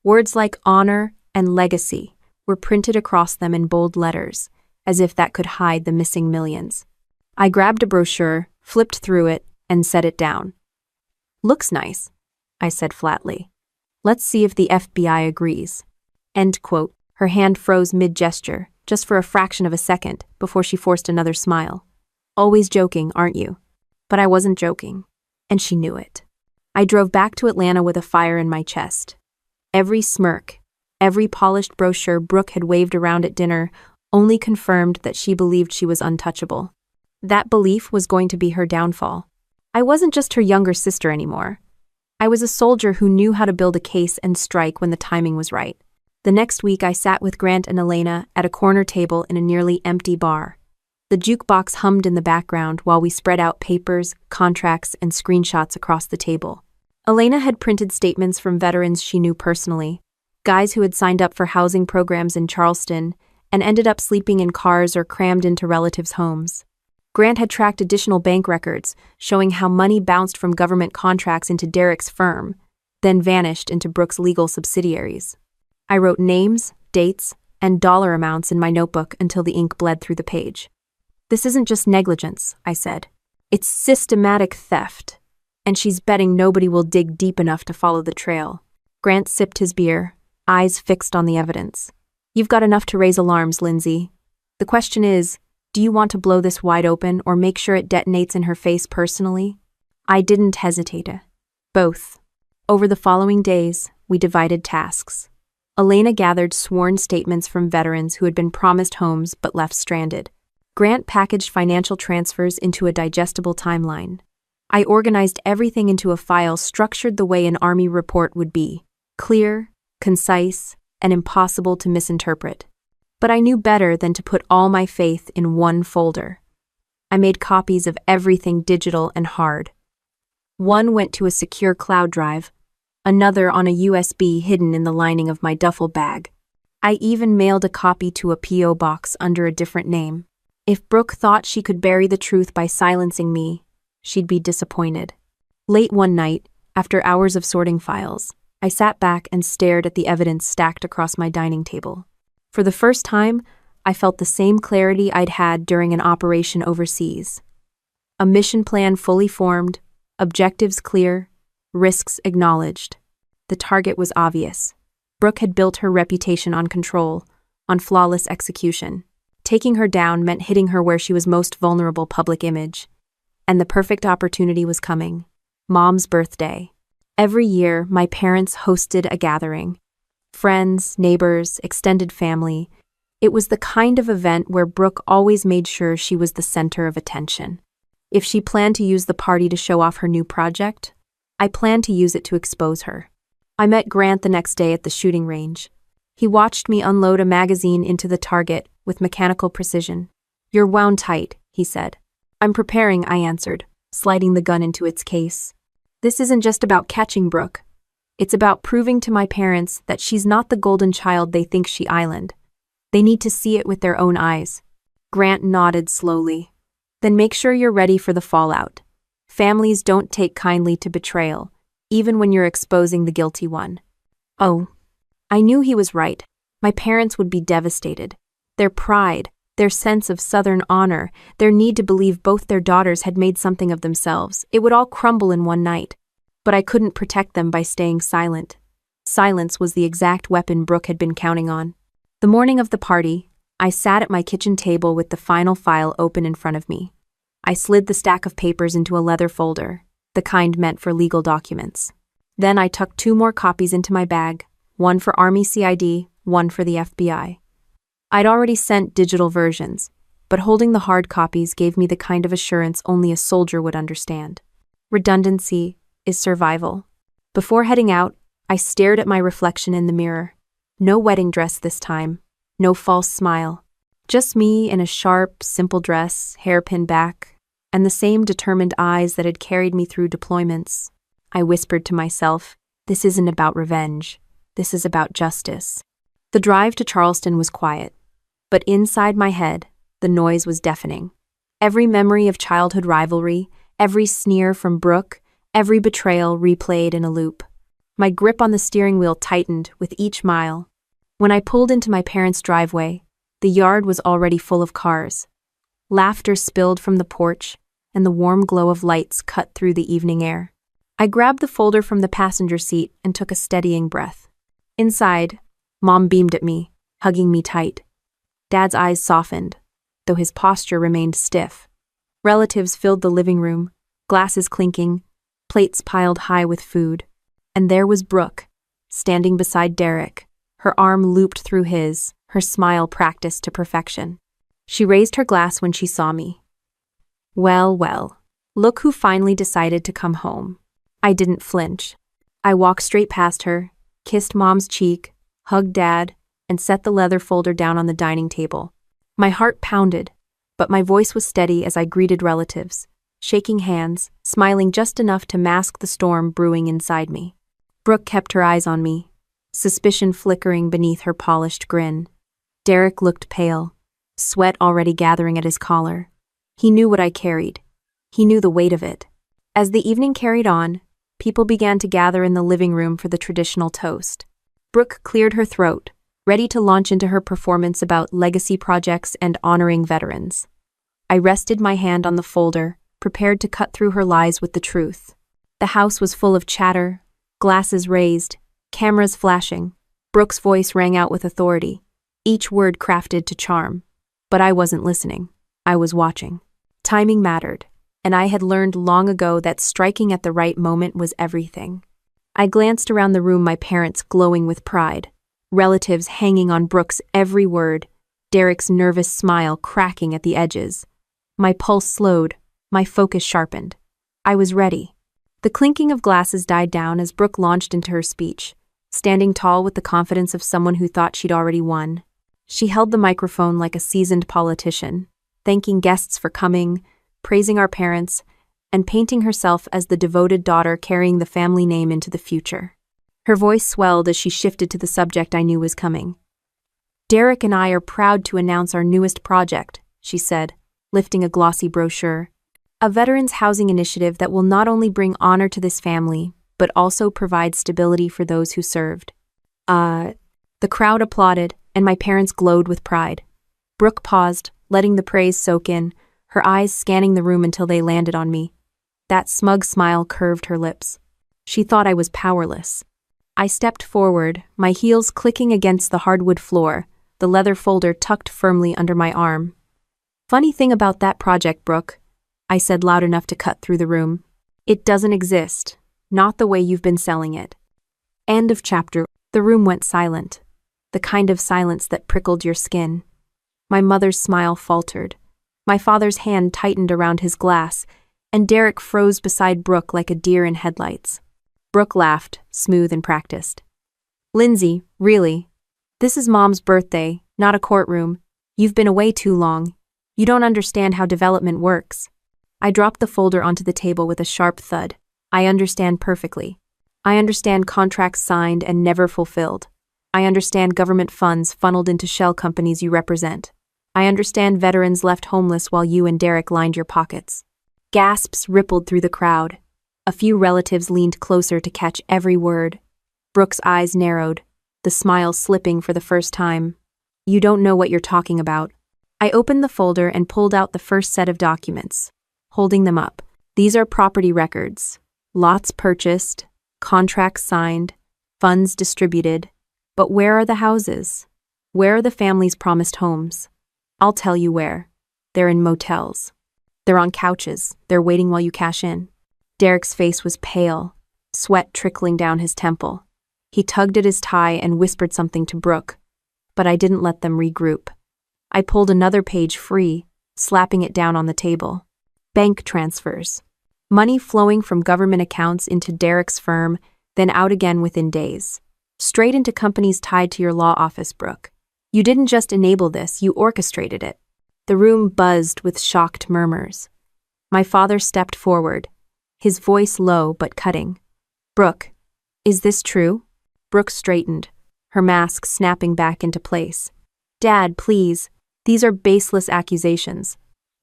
Words like honor and legacy were printed across them in bold letters, as if that could hide the missing millions. I grabbed a brochure, flipped through it, and set it down. "Looks nice," I said flatly. "Let's see if the FBI agrees." End quote. Her hand froze mid-gesture, just for a fraction of a second, before she forced another smile. "Always joking, aren't you?" But I wasn't joking, and she knew it. I drove back to Atlanta with a fire in my chest. Every smirk, every polished brochure Brooke had waved around at dinner only confirmed that she believed she was untouchable. That belief was going to be her downfall. I wasn't just her younger sister anymore. I was a soldier who knew how to build a case and strike when the timing was right. The next week I sat with Grant and Elena at a corner table in a nearly empty bar. The jukebox hummed in the background while we spread out papers, contracts, and screenshots across the table. Elena had printed statements from veterans she knew personally, guys who had signed up for housing programs in Charleston and ended up sleeping in cars or crammed into relatives' homes. Grant had tracked additional bank records showing how money bounced from government contracts into Derek's firm, then vanished into Brooke's legal subsidiaries. I wrote names, dates, and dollar amounts in my notebook until the ink bled through the page. "This isn't just negligence," I said. "It's systematic theft, and she's betting nobody will dig deep enough to follow the trail." Grant sipped his beer, eyes fixed on the evidence. "You've got enough to raise alarms, Lindsay. The question is, do you want to blow this wide open or make sure it detonates in her face personally?" I didn't hesitate. Both. Over the following days, we divided tasks. Elena gathered sworn statements from veterans who had been promised homes but left stranded. Grant packaged financial transfers into a digestible timeline. I organized everything into a file structured the way an Army report would be: clear, concise, and impossible to misinterpret. But I knew better than to put all my faith in one folder. I made copies of everything digital and hard. One went to a secure cloud drive, another on a USB hidden in the lining of my duffel bag. I even mailed a copy to a P.O. box under a different name. If Brooke thought she could bury the truth by silencing me, she'd be disappointed. Late one night, after hours of sorting files, I sat back and stared at the evidence stacked across my dining table. For the first time, I felt the same clarity I'd had during an operation overseas. A mission plan fully formed, objectives clear, risks acknowledged. The target was obvious. Brooke had built her reputation on control, on flawless execution. Taking her down meant hitting her where she was most vulnerable: public image. And the perfect opportunity was coming: Mom's birthday. Every year, my parents hosted a gathering. Friends, neighbors, extended family. It was the kind of event where Brooke always made sure she was the center of attention. If she planned to use the party to show off her new project, I planned to use it to expose her. I met Grant the next day at the shooting range. He watched me unload a magazine into the target with mechanical precision. "You're wound tight," he said. "I'm preparing," I answered, sliding the gun into its case. "This isn't just about catching Brooke. It's about proving to my parents that she's not the golden child they think she island. They need to see it with their own eyes." Grant nodded slowly. "Then make sure you're ready for the fallout. Families don't take kindly to betrayal, even when you're exposing the guilty one." Oh, I knew he was right. My parents would be devastated. Their pride, their sense of Southern honor, their need to believe both their daughters had made something of themselves, it would all crumble in one night. But I couldn't protect them by staying silent. Silence was the exact weapon Brooke had been counting on. The morning of the party, I sat at my kitchen table with the final file open in front of me. I slid the stack of papers into a leather folder, the kind meant for legal documents. Then I tucked 2 more copies into my bag, one for Army CID, one for the FBI. I'd already sent digital versions, but holding the hard copies gave me the kind of assurance only a soldier would understand. Redundancy is survival. Before heading out, I stared at my reflection in the mirror. No wedding dress this time, no false smile. Just me in a sharp, simple dress, hair pinned back, and the same determined eyes that had carried me through deployments. I whispered to myself, this isn't about revenge. This is about justice. The drive to Charleston was quiet, but inside my head, the noise was deafening. Every memory of childhood rivalry, every sneer from Brooke, every betrayal replayed in a loop. My grip on the steering wheel tightened with each mile. When I pulled into my parents' driveway, the yard was already full of cars. Laughter spilled from the porch, and the warm glow of lights cut through the evening air. I grabbed the folder from the passenger seat and took a steadying breath. Inside, Mom beamed at me, hugging me tight. Dad's eyes softened, though his posture remained stiff. Relatives filled the living room, glasses clinking, plates piled high with food. And there was Brooke, standing beside Derek, her arm looped through his, her smile practiced to perfection. She raised her glass when she saw me. Well, well, look who finally decided to come home. I didn't flinch. I walked straight past her, kissed Mom's cheek, hugged Dad, and set the leather folder down on the dining table. My heart pounded, but my voice was steady as I greeted relatives, shaking hands, smiling just enough to mask the storm brewing inside me. Brooke kept her eyes on me, suspicion flickering beneath her polished grin. Derek looked pale, sweat already gathering at his collar. He knew what I carried. He knew the weight of it. As the evening carried on, people began to gather in the living room for the traditional toast. Brooke cleared her throat, ready to launch into her performance about legacy projects and honoring veterans. I rested my hand on the folder, prepared to cut through her lies with the truth. The house was full of chatter, glasses raised, cameras flashing. Brooke's voice rang out with authority, each word crafted to charm. But I wasn't listening. I was watching. Timing mattered, and I had learned long ago that striking at the right moment was everything. I glanced around the room, my parents glowing with pride, relatives hanging on Brooke's every word, Derek's nervous smile cracking at the edges. My pulse slowed, my focus sharpened. I was ready. The clinking of glasses died down as Brooke launched into her speech, standing tall with the confidence of someone who thought she'd already won. She held the microphone like a seasoned politician, thanking guests for coming, praising our parents, and painting herself as the devoted daughter carrying the family name into the future. Her voice swelled as she shifted to the subject I knew was coming. Derek and I are proud to announce our newest project, she said, lifting a glossy brochure. A veterans housing initiative that will not only bring honor to this family, but also provide stability for those who served. The crowd applauded, and my parents glowed with pride. Brooke paused, letting the praise soak in, her eyes scanning the room until they landed on me. That smug smile curved her lips. She thought I was powerless. I stepped forward, my heels clicking against the hardwood floor, the leather folder tucked firmly under my arm. Funny thing about that project, Brooke, I said loud enough to cut through the room. It doesn't exist, not the way you've been selling it. End of chapter. The room went silent, the kind of silence that prickled your skin. My mother's smile faltered. My father's hand tightened around his glass, and Derek froze beside Brooke like a deer in headlights. Brooke laughed, smooth and practiced. Lindsay, really? This is Mom's birthday, not a courtroom. You've been away too long. You don't understand how development works. I dropped the folder onto the table with a sharp thud. I understand perfectly. I understand contracts signed and never fulfilled. I understand government funds funneled into shell companies you represent. I understand veterans left homeless while you and Derek lined your pockets. Gasps rippled through the crowd. A few relatives leaned closer to catch every word. Brooke's eyes narrowed, the smile slipping for the first time. You don't know what you're talking about. I opened the folder and pulled out the first set of documents, holding them up. These are property records. Lots purchased, contracts signed, funds distributed. But where are the houses? Where are the families' promised homes? I'll tell you where. They're in motels. They're on couches. They're waiting while you cash in. Derek's face was pale, sweat trickling down his temple. He tugged at his tie and whispered something to Brooke, but I didn't let them regroup. I pulled another page free, slapping it down on the table. Bank transfers. Money flowing from government accounts into Derek's firm, then out again within days. Straight into companies tied to your law office, Brooke. You didn't just enable this, you orchestrated it. The room buzzed with shocked murmurs. My father stepped forward, his voice low but cutting. Brooke, is this true? Brooke straightened, her mask snapping back into place. Dad, please, these are baseless accusations.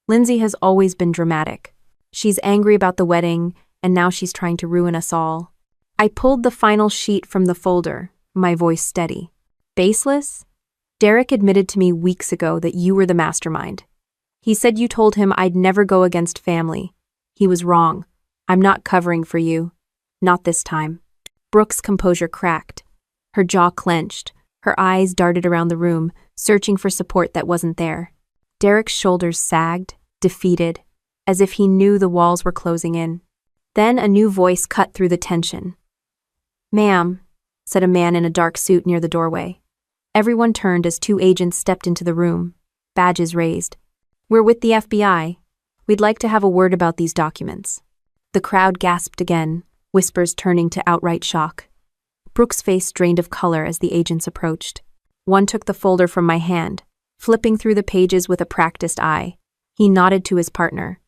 Lindsay has always been dramatic. She's angry about the wedding, and now she's trying to ruin us all. I pulled the final sheet from the folder, my voice steady. Baseless? Derek admitted to me weeks ago that you were the mastermind. He said you told him I'd never go against family. He was wrong. I'm not covering for you. Not this time. Brooke's composure cracked. Her jaw clenched. Her eyes darted around the room, searching for support that wasn't there. Derek's shoulders sagged, defeated, as if he knew the walls were closing in. Then a new voice cut through the tension. Ma'am, said a man in a dark suit near the doorway. Everyone turned as two agents stepped into the room, badges raised. We're with the FBI. We'd like to have a word about these documents. The crowd gasped again, whispers turning to outright shock. Brooke's face drained of color as the agents approached. One took the folder from my hand, flipping through the pages with a practiced eye. He nodded to his partner.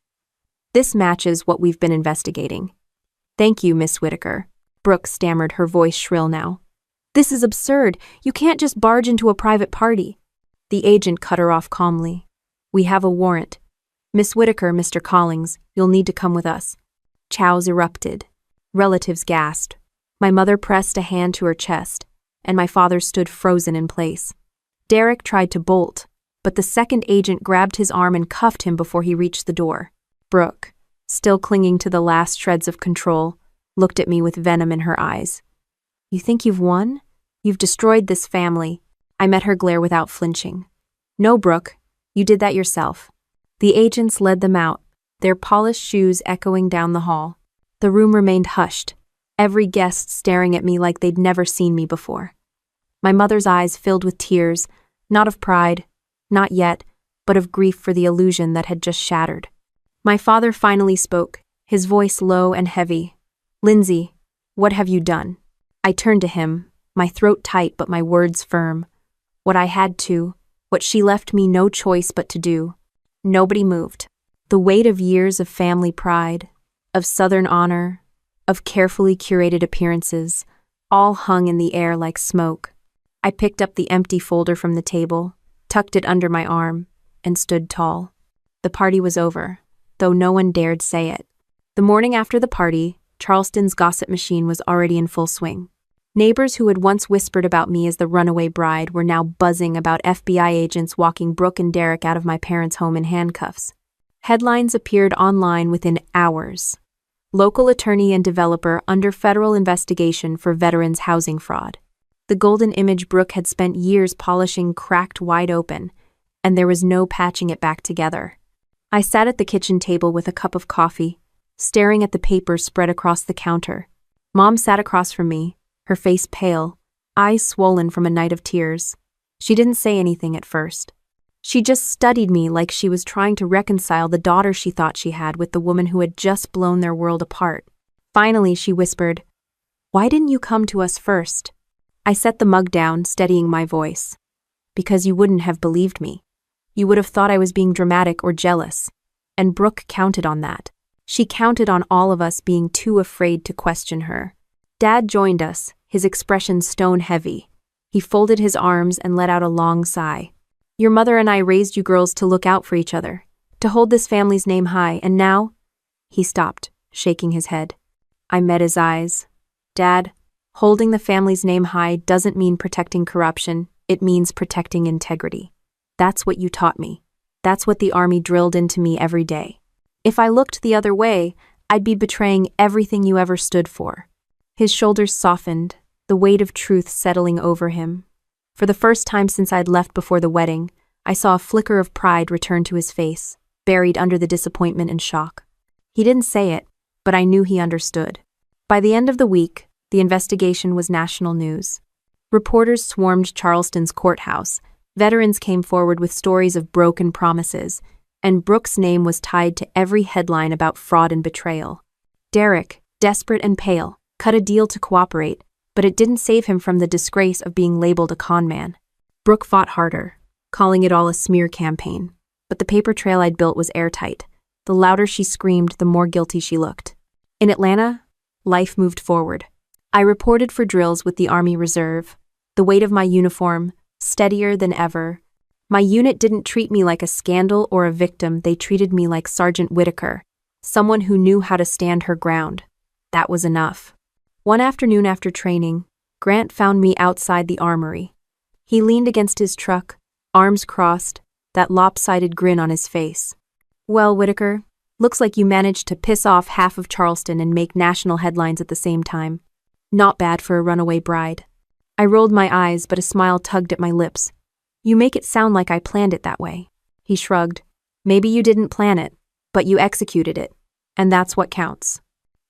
This matches what we've been investigating. Thank you, Miss Whitaker. Brooke stammered, her voice shrill now. This is absurd. You can't just barge into a private party. The agent cut her off calmly. We have a warrant. Miss Whitaker, Mr. Collings, you'll need to come with us. Chows erupted. Relatives gasped. My mother pressed a hand to her chest, and my father stood frozen in place. Derek tried to bolt, but the second agent grabbed his arm and cuffed him before he reached the door. Brooke, still clinging to the last shreds of control, looked at me with venom in her eyes. You think you've won? You've destroyed this family. I met her glare without flinching. No, Brooke, you did that yourself. The agents led them out, their polished shoes echoing down the hall. The room remained hushed, every guest staring at me like they'd never seen me before. My mother's eyes filled with tears, not of pride, not yet, but of grief for the illusion that had just shattered. My father finally spoke, his voice low and heavy. Lindsay, what have you done? I turned to him, my throat tight but my words firm. What I had to, what she left me no choice but to do. Nobody moved. The weight of years of family pride, of Southern honor, of carefully curated appearances, all hung in the air like smoke. I picked up the empty folder from the table, tucked it under my arm, and stood tall. The party was over, though no one dared say it. The morning after the party, Charleston's gossip machine was already in full swing. Neighbors who had once whispered about me as the runaway bride were now buzzing about FBI agents walking Brooke and Derek out of my parents' home in handcuffs. Headlines appeared online within hours. Local attorney and developer under federal investigation for veterans' housing fraud. The golden image Brooke had spent years polishing cracked wide open, and there was no patching it back together. I sat at the kitchen table with a cup of coffee, staring at the papers spread across the counter. Mom sat across from me, her face pale, eyes swollen from a night of tears. She didn't say anything at first. She just studied me like she was trying to reconcile the daughter she thought she had with the woman who had just blown their world apart. Finally, she whispered, "Why didn't you come to us first?" I set the mug down, steadying my voice. Because you wouldn't have believed me. You would have thought I was being dramatic or jealous. And Brooke counted on that. She counted on all of us being too afraid to question her. Dad joined us, his expression stone-heavy. He folded his arms and let out a long sigh. Your mother and I raised you girls to look out for each other, to hold this family's name high, and now? He stopped, shaking his head. I met his eyes. Dad, holding the family's name high doesn't mean protecting corruption, it means protecting integrity. That's what you taught me. That's what the Army drilled into me every day. If I looked the other way, I'd be betraying everything you ever stood for. His shoulders softened, the weight of truth settling over him. For the first time since I'd left before the wedding, I saw a flicker of pride return to his face, buried under the disappointment and shock. He didn't say it, but I knew he understood. By the end of the week, the investigation was national news. Reporters swarmed Charleston's courthouse. Veterans came forward with stories of broken promises, and Brooke's name was tied to every headline about fraud and betrayal. Derek, desperate and pale, cut a deal to cooperate, but it didn't save him from the disgrace of being labeled a con man. Brooke fought harder, calling it all a smear campaign, but the paper trail I'd built was airtight. The louder she screamed, the more guilty she looked. In Atlanta, life moved forward. I reported for drills with the Army Reserve, the weight of my uniform, steadier than ever. My unit didn't treat me like a scandal or a victim, they treated me like Sergeant Whitaker, someone who knew how to stand her ground. That was enough. One afternoon after training, Grant found me outside the armory. He leaned against his truck, arms crossed, that lopsided grin on his face. "Well, Whitaker, looks like you managed to piss off half of Charleston and make national headlines at the same time. Not bad for a runaway bride." I rolled my eyes, but a smile tugged at my lips. "You make it sound like I planned it that way." He shrugged. "Maybe you didn't plan it, but you executed it, and that's what counts."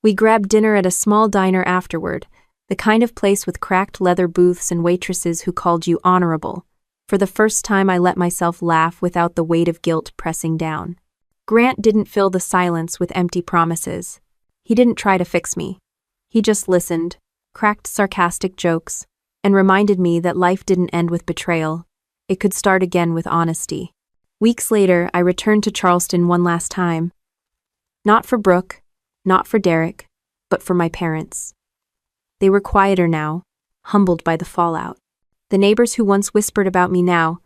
We grabbed dinner at a small diner afterward, the kind of place with cracked leather booths and waitresses who called you honorable. For the first time, I let myself laugh without the weight of guilt pressing down. Grant didn't fill the silence with empty promises. He didn't try to fix me. He just listened, cracked sarcastic jokes, and reminded me that life didn't end with betrayal. It could start again with honesty. Weeks later, I returned to Charleston one last time. Not for Brooke, not for Derek, but for my parents. They were quieter now, humbled by the fallout. The neighbors who once whispered about me now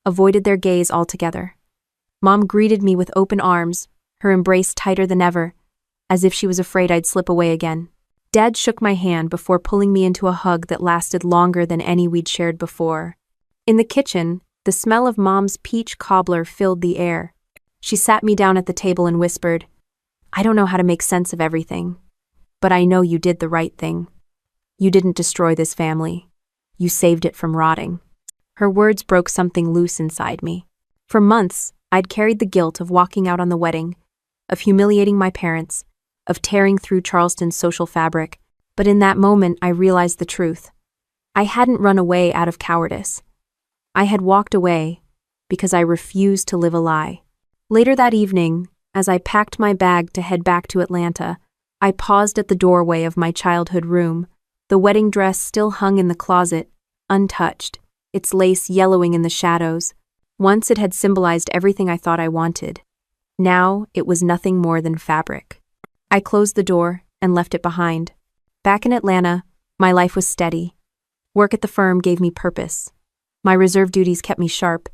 avoided their gaze altogether. Mom greeted me with open arms, her embrace tighter than ever, as if she was afraid I'd slip away again. Dad shook my hand before pulling me into a hug that lasted longer than any we'd shared before. In the kitchen, the smell of Mom's peach cobbler filled the air. She sat me down at the table and whispered, "I don't know how to make sense of everything, but I know you did the right thing. You didn't destroy this family. You saved it from rotting." Her words broke something loose inside me. For months, I'd carried the guilt of walking out on the wedding, of humiliating my parents, of tearing through Charleston's social fabric, but in that moment I realized the truth. I hadn't run away out of cowardice. I had walked away because I refused to live a lie. Later that evening, as I packed my bag to head back to Atlanta, I paused at the doorway of my childhood room. The wedding dress still hung in the closet, untouched, its lace yellowing in the shadows. Once it had symbolized everything I thought I wanted. Now it was nothing more than fabric. I closed the door and left it behind. Back in Atlanta, my life was steady. Work at the firm gave me purpose. My reserve duties kept me sharp,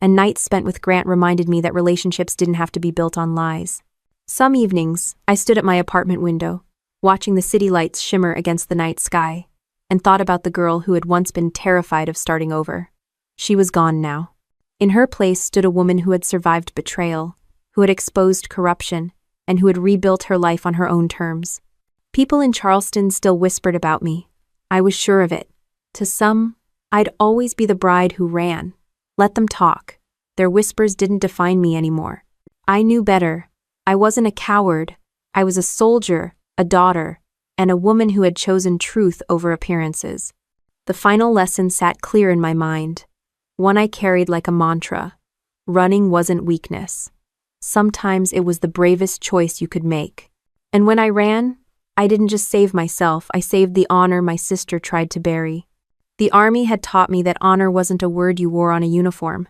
and nights spent with Grant reminded me that relationships didn't have to be built on lies. Some evenings, I stood at my apartment window, watching the city lights shimmer against the night sky, and thought about the girl who had once been terrified of starting over. She was gone now. In her place stood a woman who had survived betrayal, who had exposed corruption, and who had rebuilt her life on her own terms. People in Charleston still whispered about me. I was sure of it. To some, I'd always be the bride who ran. Let them talk. Their whispers didn't define me anymore. I knew better. I wasn't a coward. I was a soldier, a daughter, and a woman who had chosen truth over appearances. The final lesson sat clear in my mind, one I carried like a mantra. Running wasn't weakness. Sometimes it was the bravest choice you could make. And when I ran, I didn't just save myself, I saved the honor my sister tried to bury. The Army had taught me that honor wasn't a word you wore on a uniform.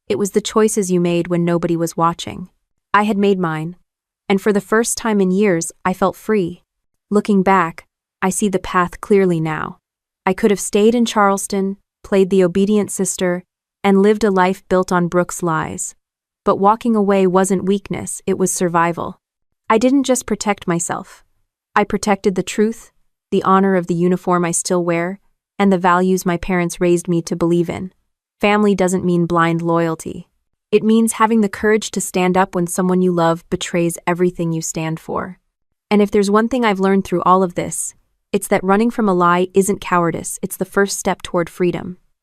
It was the choices you made when nobody was watching. I had made mine, and for the first time in years, I felt free. Looking back, I see the path clearly now. I could have stayed in Charleston, played the obedient sister, and lived a life built on Brooke's lies. But walking away wasn't weakness, it was survival. I didn't just protect myself. I protected the truth, the honor of the uniform I still wear, and the values my parents raised me to believe in. Family doesn't mean blind loyalty. It means having the courage to stand up when someone you love betrays everything you stand for. And if there's one thing I've learned through all of this, it's that running from a lie isn't cowardice, it's the first step toward freedom.